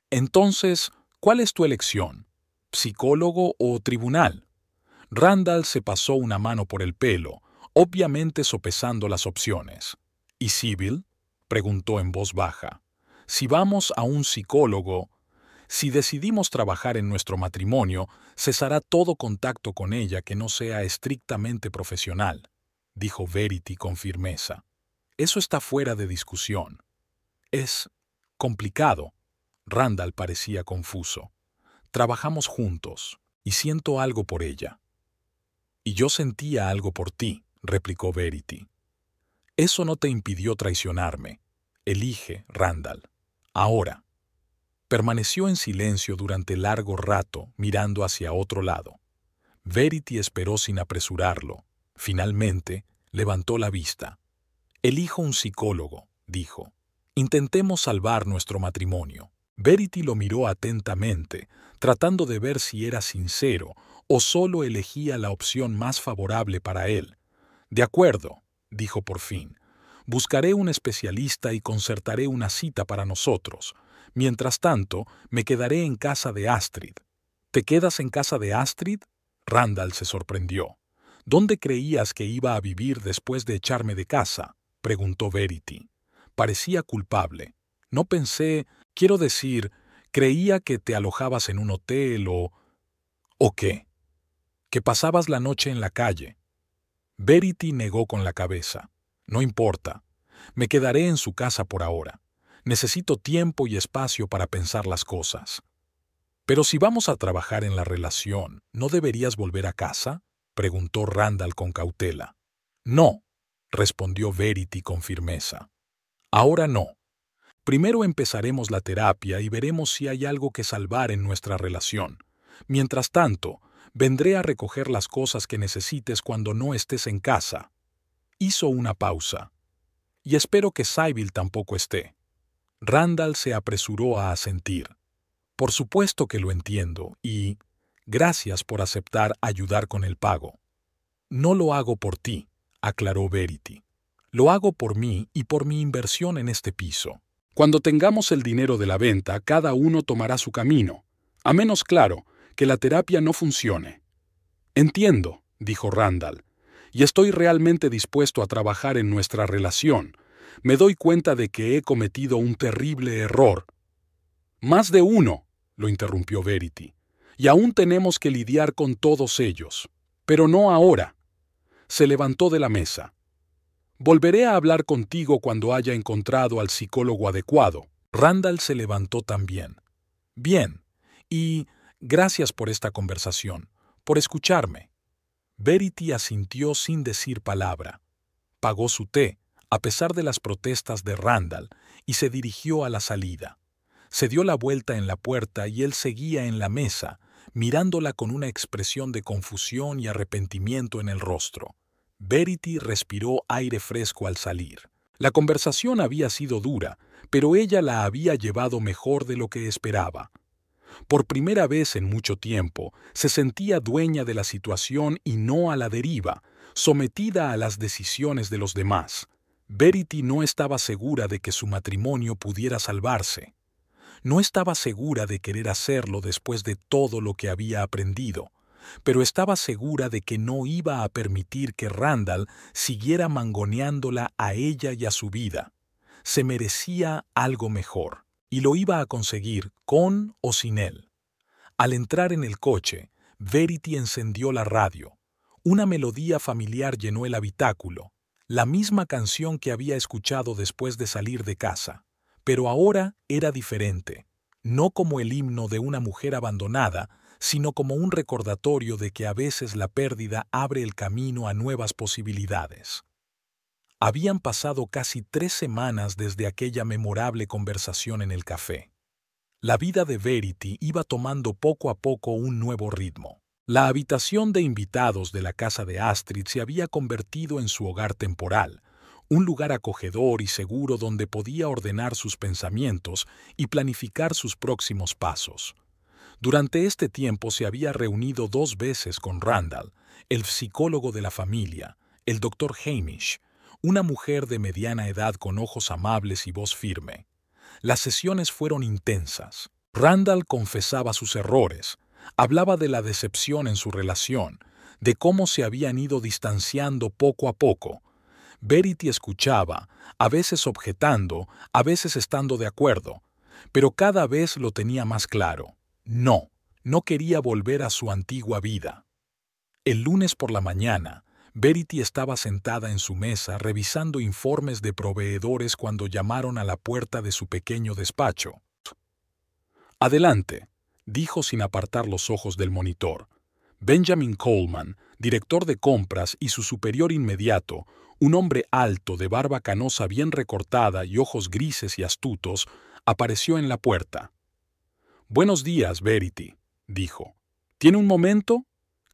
«Entonces, ¿cuál es tu elección? ¿Psicólogo o tribunal?» Randall se pasó una mano por el pelo, obviamente sopesando las opciones. «¿Y Sybil?», preguntó en voz baja. «Si vamos a un psicólogo, si decidimos trabajar en nuestro matrimonio, cesará todo contacto con ella que no sea estrictamente profesional», dijo Verity con firmeza. «Eso está fuera de discusión». «Es complicado». Randall parecía confuso. «Trabajamos juntos, y siento algo por ella». «Y yo sentía algo por ti», replicó Verity. «Eso no te impidió traicionarme. Elige, Randall. Ahora». Permaneció en silencio durante largo rato, mirando hacia otro lado. Verity esperó sin apresurarlo. Finalmente, levantó la vista. «Elijo un psicólogo», dijo. «Intentemos salvar nuestro matrimonio». Verity lo miró atentamente, tratando de ver si era sincero o solo elegía la opción más favorable para él. «De acuerdo», dijo por fin. «Buscaré un especialista y concertaré una cita para nosotros. Mientras tanto, me quedaré en casa de Astrid». «¿Te quedas en casa de Astrid?» Randall se sorprendió. «¿Dónde creías que iba a vivir después de echarme de casa?», preguntó Verity. Parecía culpable. «No pensé, quiero decir, creía que te alojabas en un hotel o... ¿O qué? Que pasabas la noche en la calle». Verity negó con la cabeza. «No importa. Me quedaré en su casa por ahora. Necesito tiempo y espacio para pensar las cosas». «Pero si vamos a trabajar en la relación, ¿no deberías volver a casa?», preguntó Randall con cautela. «No», respondió Verity con firmeza. «Ahora no. Primero empezaremos la terapia y veremos si hay algo que salvar en nuestra relación. Mientras tanto, vendré a recoger las cosas que necesites cuando no estés en casa». Hizo una pausa. «Y espero que Sybil tampoco esté». Randall se apresuró a asentir. «Por supuesto que lo entiendo y gracias por aceptar ayudar con el pago». «No lo hago por ti», aclaró Verity. «Lo hago por mí y por mi inversión en este piso. Cuando tengamos el dinero de la venta, cada uno tomará su camino, a menos, claro, que la terapia no funcione». «Entiendo», dijo Randall, «y estoy realmente dispuesto a trabajar en nuestra relación. Me doy cuenta de que he cometido un terrible error». «Más de uno», lo interrumpió Verity, «y aún tenemos que lidiar con todos ellos. Pero no ahora». Se levantó de la mesa. «Volveré a hablar contigo cuando haya encontrado al psicólogo adecuado». Randall se levantó también. «Bien, y gracias por esta conversación, por escucharme». Verity asintió sin decir palabra. Pagó su té, a pesar de las protestas de Randall, y se dirigió a la salida. Se dio la vuelta en la puerta y él seguía en la mesa, mirándola con una expresión de confusión y arrepentimiento en el rostro. Verity respiró aire fresco al salir. La conversación había sido dura, pero ella la había llevado mejor de lo que esperaba. Por primera vez en mucho tiempo, se sentía dueña de la situación y no a la deriva, sometida a las decisiones de los demás. Verity no estaba segura de que su matrimonio pudiera salvarse. No estaba segura de querer hacerlo después de todo lo que había aprendido, pero estaba segura de que no iba a permitir que Randall siguiera mangoneándola a ella y a su vida. Se merecía algo mejor, y lo iba a conseguir con o sin él. Al entrar en el coche, Verity encendió la radio. Una melodía familiar llenó el habitáculo, la misma canción que había escuchado después de salir de casa. Pero ahora era diferente, no como el himno de una mujer abandonada, sino como un recordatorio de que a veces la pérdida abre el camino a nuevas posibilidades. Habían pasado casi 3 semanas desde aquella memorable conversación en el café. La vida de Verity iba tomando poco a poco un nuevo ritmo. La habitación de invitados de la casa de Astrid se había convertido en su hogar temporal, un lugar acogedor y seguro donde podía ordenar sus pensamientos y planificar sus próximos pasos. Durante este tiempo se había reunido 2 veces con Randall, el psicólogo de la familia, el Dr. Hamish, una mujer de mediana edad con ojos amables y voz firme. Las sesiones fueron intensas. Randall confesaba sus errores, hablaba de la decepción en su relación, de cómo se habían ido distanciando poco a poco. Verity escuchaba, a veces objetando, a veces estando de acuerdo, pero cada vez lo tenía más claro. No quería volver a su antigua vida. El lunes por la mañana, Verity estaba sentada en su mesa revisando informes de proveedores cuando llamaron a la puerta de su pequeño despacho. «Adelante», dijo sin apartar los ojos del monitor. Benjamin Coleman, director de compras, y su superior inmediato, un hombre alto, de barba canosa bien recortada y ojos grises y astutos, apareció en la puerta. «Buenos días, Verity», dijo. «¿Tiene un momento?»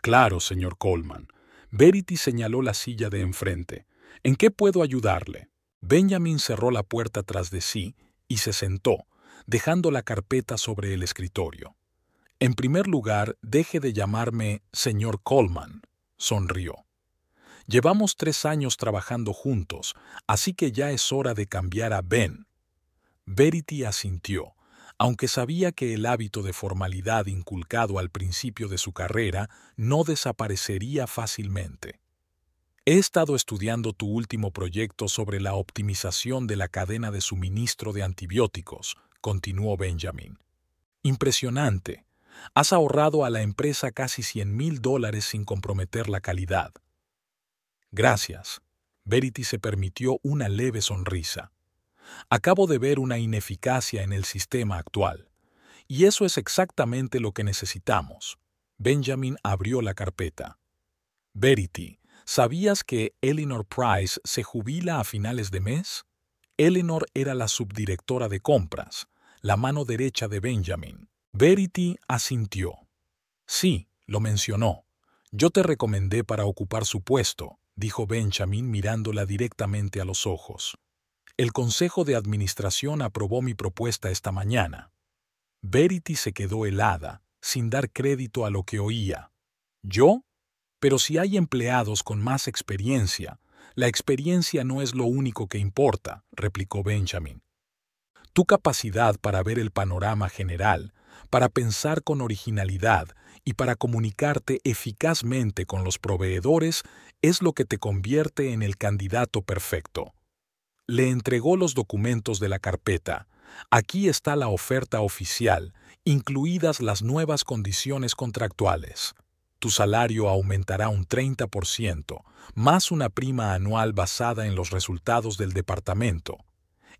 «Claro, señor Coleman». Verity señaló la silla de enfrente. «¿En qué puedo ayudarle?» Benjamin cerró la puerta tras de sí y se sentó, dejando la carpeta sobre el escritorio. «En primer lugar, deje de llamarme señor Coleman», sonrió. «Llevamos 3 años trabajando juntos, así que ya es hora de cambiar a Ben». Verity asintió, aunque sabía que el hábito de formalidad inculcado al principio de su carrera no desaparecería fácilmente. «He estado estudiando tu último proyecto sobre la optimización de la cadena de suministro de antibióticos», continuó Benjamin. «Impresionante. Has ahorrado a la empresa casi $100,000 sin comprometer la calidad». «Gracias». Verity se permitió una leve sonrisa. «Acabo de ver una ineficacia en el sistema actual. Y eso es exactamente lo que necesitamos». Benjamin abrió la carpeta. «Verity, ¿sabías que Eleanor Price se jubila a finales de mes?» Eleanor era la subdirectora de compras, la mano derecha de Benjamin. Verity asintió. «Sí, lo mencionó. Yo te recomendé para ocupar su puesto», dijo Benjamin mirándola directamente a los ojos. «El Consejo de Administración aprobó mi propuesta esta mañana». Verity se quedó helada, sin dar crédito a lo que oía. «¿Yo? Pero si hay empleados con más experiencia, la experiencia no es lo único que importa», replicó Benjamin. «Tu capacidad para ver el panorama general, para pensar con originalidad y para comunicarte eficazmente con los proveedores es lo que te convierte en el candidato perfecto». Le entregó los documentos de la carpeta. «Aquí está la oferta oficial, incluidas las nuevas condiciones contractuales. Tu salario aumentará un 30%, más una prima anual basada en los resultados del departamento.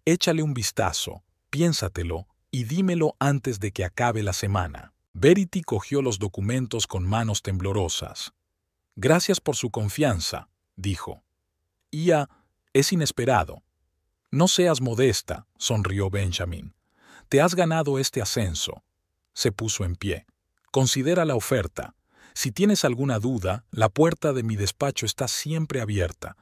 Échale un vistazo, piénsatelo y dímelo antes de que acabe la semana». Verity cogió los documentos con manos temblorosas. «Gracias por su confianza», dijo. «Es inesperado». «No seas modesta», sonrió Benjamin. «Te has ganado este ascenso». Se puso en pie. «Considera la oferta. Si tienes alguna duda, la puerta de mi despacho está siempre abierta».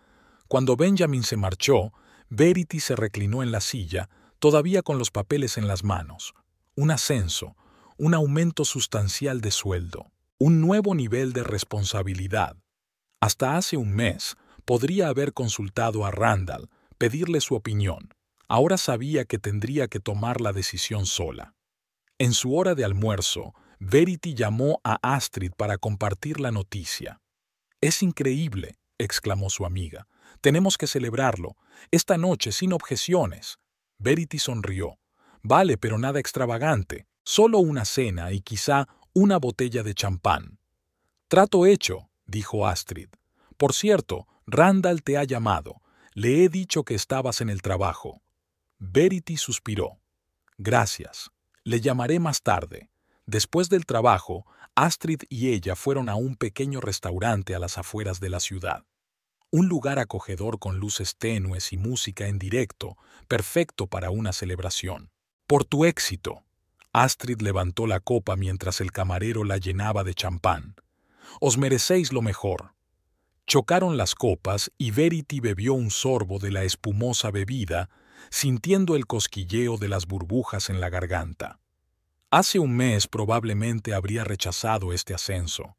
Cuando Benjamin se marchó, Verity se reclinó en la silla, todavía con los papeles en las manos. Un ascenso, un aumento sustancial de sueldo, un nuevo nivel de responsabilidad. Hasta hace un mes podría haber consultado a Randall, pedirle su opinión. Ahora sabía que tendría que tomar la decisión sola. En su hora de almuerzo, Verity llamó a Astrid para compartir la noticia. «Es increíble», exclamó su amiga. «Tenemos que celebrarlo. Esta noche, sin objeciones». Verity sonrió. «Vale, pero nada extravagante. Solo una cena y quizá una botella de champán». «Trato hecho», dijo Astrid. «Por cierto, Randall te ha llamado. Le he dicho que estabas en el trabajo». Verity suspiró. «Gracias. Le llamaré más tarde». Después del trabajo, Astrid y ella fueron a un pequeño restaurante a las afueras de la ciudad. Un lugar acogedor con luces tenues y música en directo, perfecto para una celebración. «Por tu éxito». Astrid levantó la copa mientras el camarero la llenaba de champán. Os merecéis lo mejor. Chocaron las copas y Verity bebió un sorbo de la espumosa bebida, sintiendo el cosquilleo de las burbujas en la garganta. Hace un mes probablemente habría rechazado este ascenso.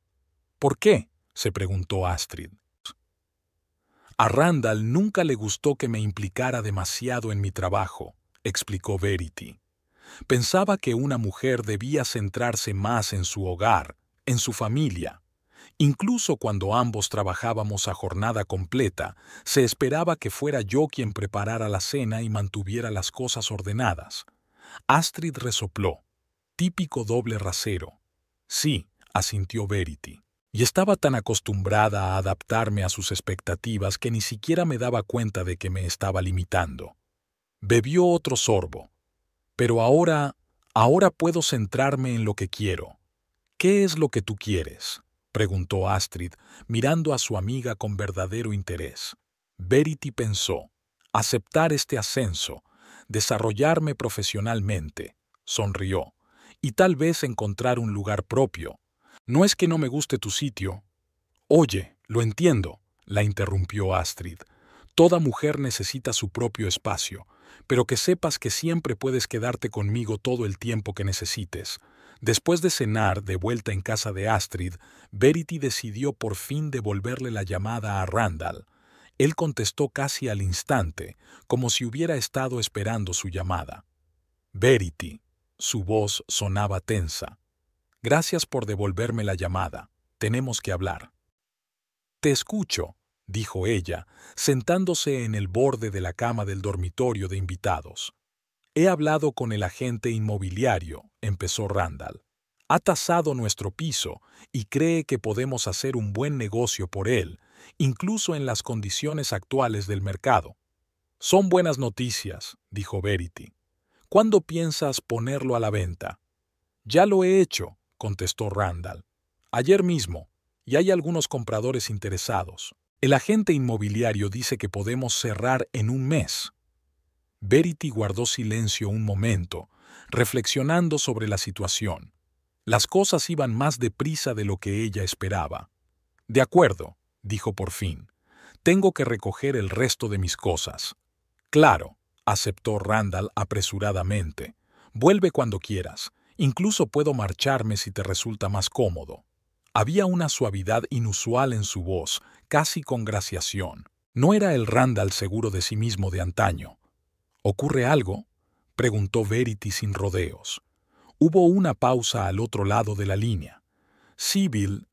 ¿Por qué?, se preguntó Astrid. A Randall nunca le gustó que me implicara demasiado en mi trabajo, explicó Verity. Pensaba que una mujer debía centrarse más en su hogar, en su familia. Incluso cuando ambos trabajábamos a jornada completa, se esperaba que fuera yo quien preparara la cena y mantuviera las cosas ordenadas. Astrid resopló. Típico doble rasero. Sí, asintió Verity. Y estaba tan acostumbrada a adaptarme a sus expectativas que ni siquiera me daba cuenta de que me estaba limitando. Bebió otro sorbo. Pero ahora puedo centrarme en lo que quiero. ¿Qué es lo que tú quieres?, preguntó Astrid, mirando a su amiga con verdadero interés. Verity pensó: aceptar este ascenso, desarrollarme profesionalmente, sonrió, y tal vez encontrar un lugar propio. No es que no me guste tu sitio. Oye, lo entiendo, la interrumpió Astrid. Toda mujer necesita su propio espacio, pero que sepas que siempre puedes quedarte conmigo todo el tiempo que necesites. Después de cenar, de vuelta en casa de Astrid, Verity decidió por fin devolverle la llamada a Randall. Él contestó casi al instante, como si hubiera estado esperando su llamada. Verity. Su voz sonaba tensa. Gracias por devolverme la llamada. Tenemos que hablar. Te escucho, dijo ella, sentándose en el borde de la cama del dormitorio de invitados. He hablado con el agente inmobiliario, empezó Randall. Ha tasado nuestro piso y cree que podemos hacer un buen negocio por él, incluso en las condiciones actuales del mercado. Son buenas noticias, dijo Verity. ¿Cuándo piensas ponerlo a la venta? Ya lo he hecho, contestó Randall. Ayer mismo, y hay algunos compradores interesados. El agente inmobiliario dice que podemos cerrar en un mes. Verity guardó silencio un momento, reflexionando sobre la situación. Las cosas iban más deprisa de lo que ella esperaba. De acuerdo, dijo por fin. Tengo que recoger el resto de mis cosas. Claro, aceptó Randall apresuradamente. Vuelve cuando quieras. Incluso puedo marcharme si te resulta más cómodo. Había una suavidad inusual en su voz, casi con graciación. No era el Randall seguro de sí mismo de antaño. ¿Ocurre algo?, preguntó Verity sin rodeos. Hubo una pausa al otro lado de la línea. Sybil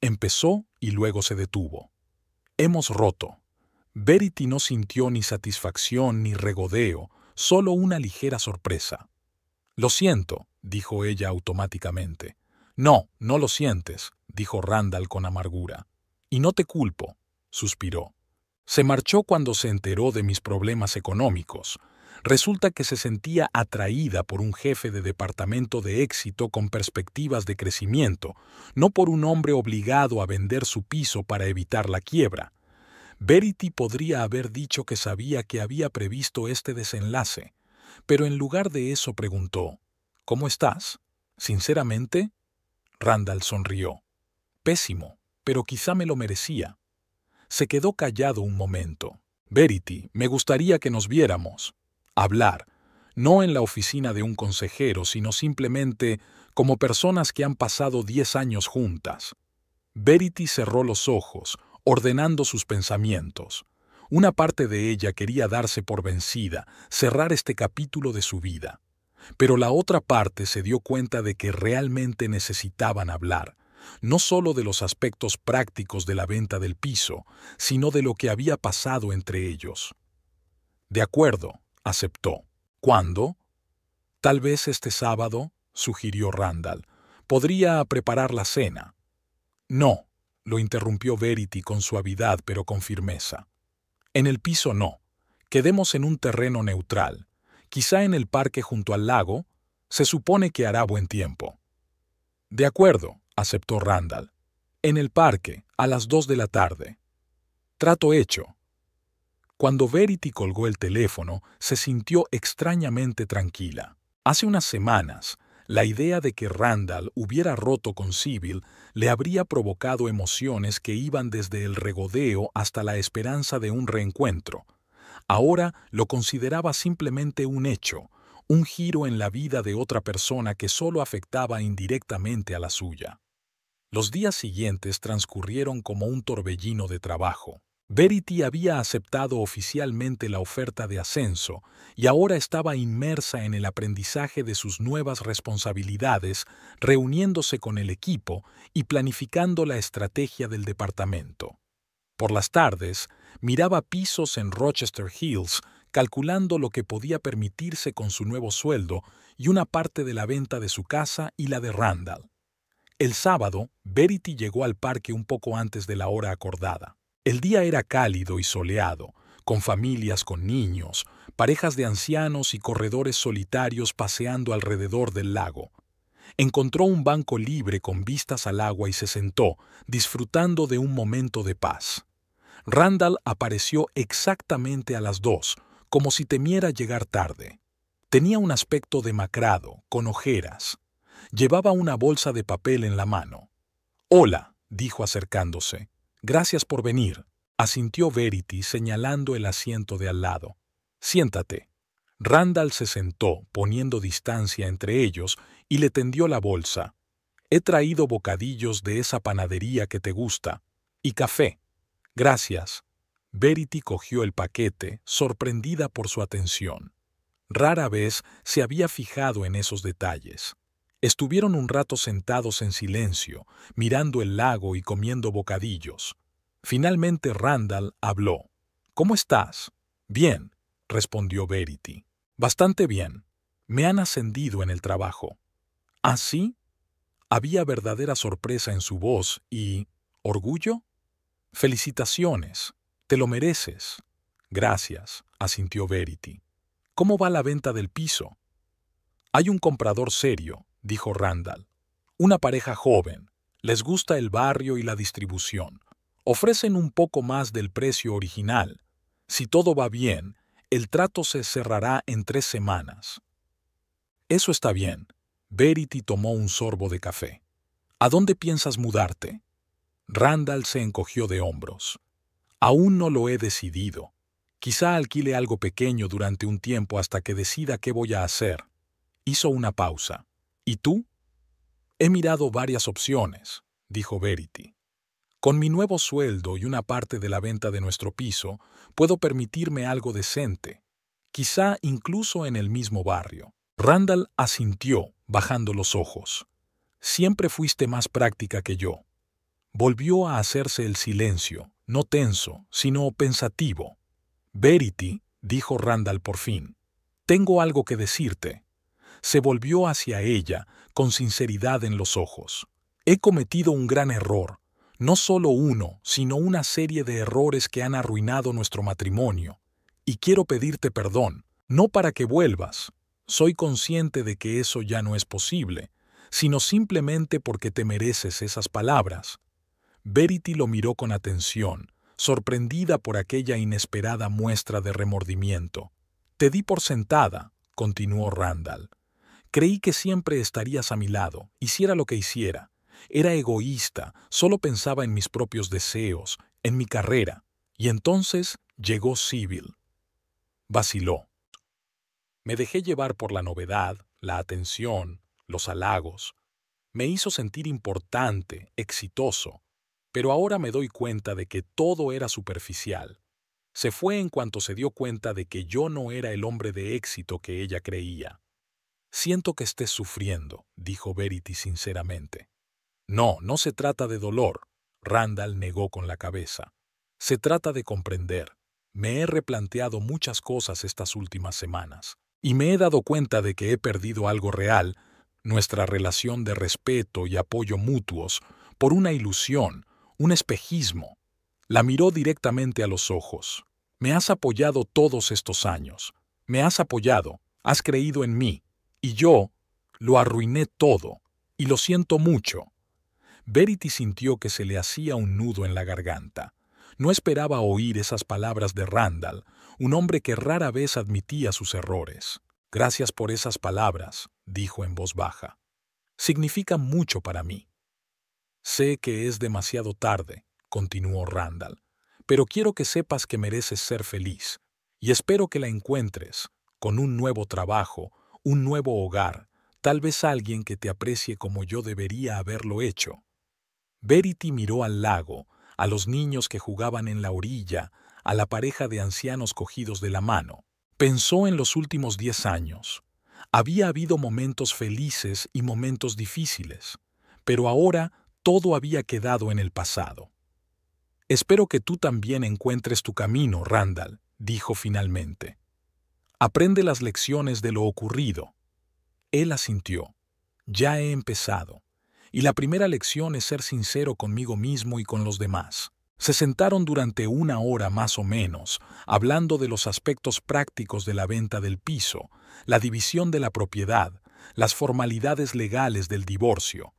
empezó y luego se detuvo. Hemos roto. Verity no sintió ni satisfacción ni regodeo, solo una ligera sorpresa. Lo siento, dijo ella automáticamente. No, no lo sientes, dijo Randall con amargura. Y no te culpo, suspiró. Se marchó cuando se enteró de mis problemas económicos. Resulta que se sentía atraída por un jefe de departamento de éxito con perspectivas de crecimiento, no por un hombre obligado a vender su piso para evitar la quiebra. Verity podría haber dicho que sabía que había previsto este desenlace, pero en lugar de eso preguntó: ¿Cómo estás? ¿Sinceramente? Randall sonrió. Pésimo, pero quizá me lo merecía. Se quedó callado un momento. Verity, me gustaría que nos viéramos. Hablar, no en la oficina de un consejero, sino simplemente como personas que han pasado 10 años juntas. Verity cerró los ojos, ordenando sus pensamientos. Una parte de ella quería darse por vencida, cerrar este capítulo de su vida. Pero la otra parte se dio cuenta de que realmente necesitaban hablar, no solo de los aspectos prácticos de la venta del piso, sino de lo que había pasado entre ellos. De acuerdo, aceptó. ¿Cuándo? Tal vez este sábado, sugirió Randall. Podría preparar la cena. No, lo interrumpió Verity con suavidad pero con firmeza. En el piso no. Quedemos en un terreno neutral. Quizá en el parque junto al lago. Se supone que hará buen tiempo. De acuerdo, aceptó Randall. En el parque, a las 2 de la tarde. Trato hecho. Cuando Verity colgó el teléfono, se sintió extrañamente tranquila. Hace unas semanas, La idea de que Randall hubiera roto con Sybil le habría provocado emociones que iban desde el regodeo hasta la esperanza de un reencuentro. Ahora lo consideraba simplemente un hecho, un giro en la vida de otra persona que solo afectaba indirectamente a la suya. Los días siguientes transcurrieron como un torbellino de trabajo. Verity había aceptado oficialmente la oferta de ascenso y ahora estaba inmersa en el aprendizaje de sus nuevas responsabilidades, reuniéndose con el equipo y planificando la estrategia del departamento. Por las tardes, miraba pisos en Rochester Hills, calculando lo que podía permitirse con su nuevo sueldo y una parte de la venta de su casa y la de Randall. El sábado, Verity llegó al parque un poco antes de la hora acordada. El día era cálido y soleado, con familias con niños, parejas de ancianos y corredores solitarios paseando alrededor del lago. Encontró un banco libre con vistas al agua y se sentó, disfrutando de un momento de paz. Randall apareció exactamente a las 2, como si temiera llegar tarde. Tenía un aspecto demacrado, con ojeras. Llevaba una bolsa de papel en la mano. «Hola», dijo acercándose. «Gracias por venir», asintió Verity señalando el asiento de al lado. «Siéntate». Randall se sentó, poniendo distancia entre ellos, y le tendió la bolsa. «He traído bocadillos de esa panadería que te gusta. Y café». «Gracias». Verity cogió el paquete, sorprendida por su atención. Rara vez se había fijado en esos detalles. Estuvieron un rato sentados en silencio, mirando el lago y comiendo bocadillos. Finalmente Randall habló. «¿Cómo estás?» «Bien», respondió Verity. «Bastante bien. Me han ascendido en el trabajo». «¿Ah, sí?» Había verdadera sorpresa en su voz y... ¿orgullo? «Felicitaciones. Te lo mereces». «Gracias», asintió Verity. «¿Cómo va la venta del piso?» «Hay un comprador serio», dijo Randall. «Una pareja joven. Les gusta el barrio y la distribución. Ofrecen un poco más del precio original. Si todo va bien, el trato se cerrará en 3 semanas». «Eso está bien». Verity tomó un sorbo de café. «¿A dónde piensas mudarte?» Randall se encogió de hombros. «Aún no lo he decidido. Quizá alquile algo pequeño durante un tiempo hasta que decida qué voy a hacer». Hizo una pausa. «¿Y tú?» «He mirado varias opciones», dijo Verity. «Con mi nuevo sueldo y una parte de la venta de nuestro piso, puedo permitirme algo decente, quizá incluso en el mismo barrio». Randall asintió, bajando los ojos. «Siempre fuiste más práctica que yo». Volvió a hacerse el silencio, no tenso, sino pensativo. «Verity», dijo Randall por fin, «tengo algo que decirte». Se volvió hacia ella, con sinceridad en los ojos. «He cometido un gran error, no solo uno, sino una serie de errores que han arruinado nuestro matrimonio. Y quiero pedirte perdón, no para que vuelvas. Soy consciente de que eso ya no es posible, sino simplemente porque te mereces esas palabras». Verity lo miró con atención, sorprendida por aquella inesperada muestra de remordimiento. «Te di por sentada», continuó Randall. «Creí que siempre estarías a mi lado, hiciera lo que hiciera. Era egoísta, solo pensaba en mis propios deseos, en mi carrera. Y entonces llegó Sybil». Vaciló. «Me dejé llevar por la novedad, la atención, los halagos. Me hizo sentir importante, exitoso. Pero ahora me doy cuenta de que todo era superficial. Se fue en cuanto se dio cuenta de que yo no era el hombre de éxito que ella creía». «Siento que estés sufriendo», dijo Verity sinceramente. «No, no se trata de dolor», Randall negó con la cabeza. «Se trata de comprender. Me he replanteado muchas cosas estas últimas semanas, y me he dado cuenta de que he perdido algo real, nuestra relación de respeto y apoyo mutuos, por una ilusión, un espejismo». La miró directamente a los ojos. «Me has apoyado todos estos años. Me has apoyado, has creído en mí. Y yo lo arruiné todo, y lo siento mucho». Verity sintió que se le hacía un nudo en la garganta. No esperaba oír esas palabras de Randall, un hombre que rara vez admitía sus errores. «Gracias por esas palabras», dijo en voz baja. Significa mucho para mí. Sé que es demasiado tarde, continuó Randall, pero quiero que sepas que mereces ser feliz, y espero que la encuentres, con un nuevo trabajo, un nuevo hogar, tal vez alguien que te aprecie como yo debería haberlo hecho. Verity miró al lago, a los niños que jugaban en la orilla, a la pareja de ancianos cogidos de la mano. Pensó en los últimos 10 años. Había habido momentos felices y momentos difíciles, pero ahora todo había quedado en el pasado. Espero que tú también encuentres tu camino, Randall, dijo finalmente. Aprende las lecciones de lo ocurrido. Él asintió. Ya he empezado. Y la primera lección es ser sincero conmigo mismo y con los demás. Se sentaron durante 1 hora más o menos, hablando de los aspectos prácticos de la venta del piso, la división de la propiedad, las formalidades legales del divorcio.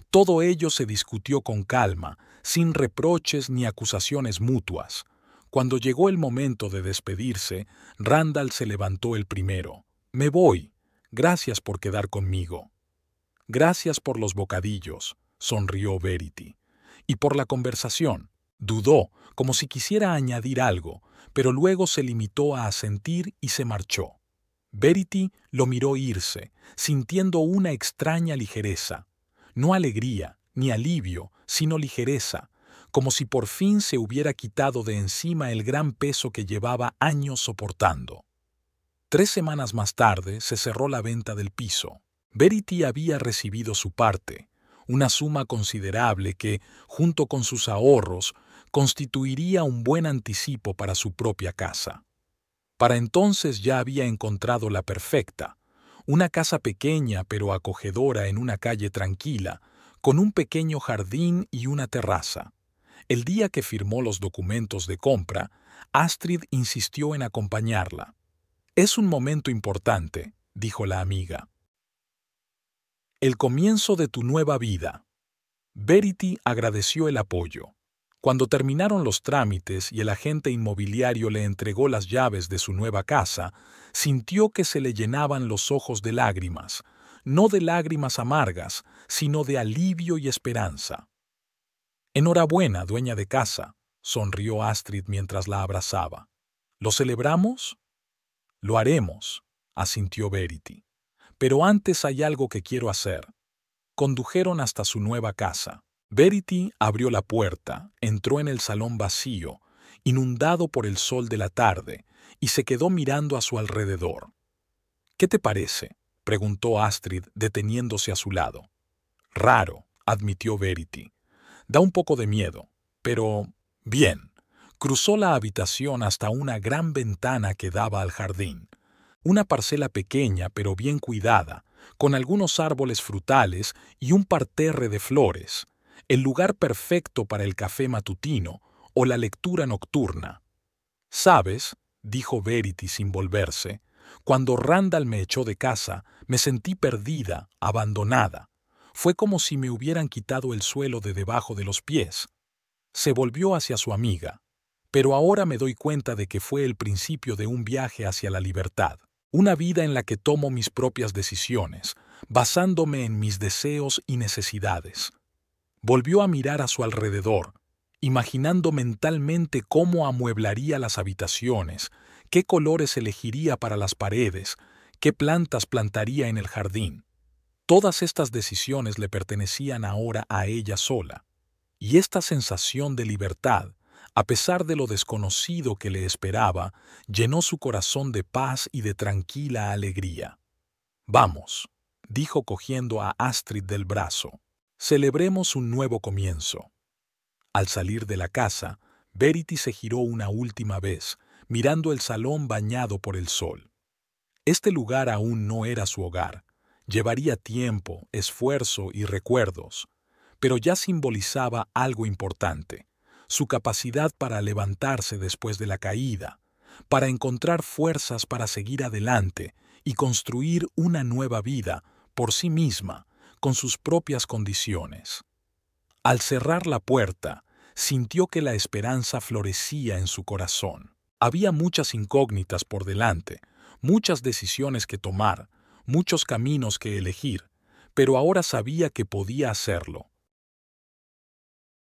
Todo ello se discutió con calma, sin reproches ni acusaciones mutuas. Cuando llegó el momento de despedirse, Randall se levantó el primero. Me voy. Gracias por quedar conmigo. Gracias por los bocadillos, sonrió Verity. Y por la conversación. Dudó, como si quisiera añadir algo, pero luego se limitó a asentir y se marchó. Verity lo miró irse, sintiendo una extraña ligereza. No alegría, ni alivio, sino ligereza, como si por fin se hubiera quitado de encima el gran peso que llevaba años soportando. 3 semanas más tarde se cerró la venta del piso. Verity había recibido su parte, una suma considerable que, junto con sus ahorros, constituiría un buen anticipo para su propia casa. Para entonces ya había encontrado la perfecta, una casa pequeña pero acogedora en una calle tranquila, con un pequeño jardín y una terraza. El día que firmó los documentos de compra, Astrid insistió en acompañarla. «Es un momento importante», dijo la amiga. «El comienzo de tu nueva vida». Verity agradeció el apoyo. Cuando terminaron los trámites y el agente inmobiliario le entregó las llaves de su nueva casa, sintió que se le llenaban los ojos de lágrimas, no de lágrimas amargas, sino de alivio y esperanza. «Enhorabuena, dueña de casa», sonrió Astrid mientras la abrazaba. «¿Lo celebramos?» «Lo haremos», asintió Verity. «Pero antes hay algo que quiero hacer». Condujeron hasta su nueva casa. Verity abrió la puerta, entró en el salón vacío, inundado por el sol de la tarde, y se quedó mirando a su alrededor. «¿Qué te parece?», preguntó Astrid, deteniéndose a su lado. «Raro», admitió Verity. «Da un poco de miedo, pero bien». Cruzó la habitación hasta una gran ventana que daba al jardín. Una parcela pequeña pero bien cuidada, con algunos árboles frutales y un parterre de flores. El lugar perfecto para el café matutino o la lectura nocturna. «¿Sabes?», dijo Verity sin volverse, «cuando Randall me echó de casa, me sentí perdida, abandonada. Fue como si me hubieran quitado el suelo de debajo de los pies». Se volvió hacia su amiga. «Pero ahora me doy cuenta de que fue el principio de un viaje hacia la libertad. Una vida en la que tomo mis propias decisiones, basándome en mis deseos y necesidades». Volvió a mirar a su alrededor, imaginando mentalmente cómo amueblaría las habitaciones, qué colores elegiría para las paredes, qué plantas plantaría en el jardín. Todas estas decisiones le pertenecían ahora a ella sola. Y esta sensación de libertad, a pesar de lo desconocido que le esperaba, llenó su corazón de paz y de tranquila alegría. «Vamos», dijo cogiendo a Astrid del brazo. «Celebremos un nuevo comienzo». Al salir de la casa, Verity se giró una última vez, mirando el salón bañado por el sol. Este lugar aún no era su hogar. Llevaría tiempo, esfuerzo y recuerdos, pero ya simbolizaba algo importante: su capacidad para levantarse después de la caída, para encontrar fuerzas para seguir adelante y construir una nueva vida por sí misma, con sus propias condiciones. Al cerrar la puerta, sintió que la esperanza florecía en su corazón. Había muchas incógnitas por delante, muchas decisiones que tomar, muchos caminos que elegir, pero ahora sabía que podía hacerlo.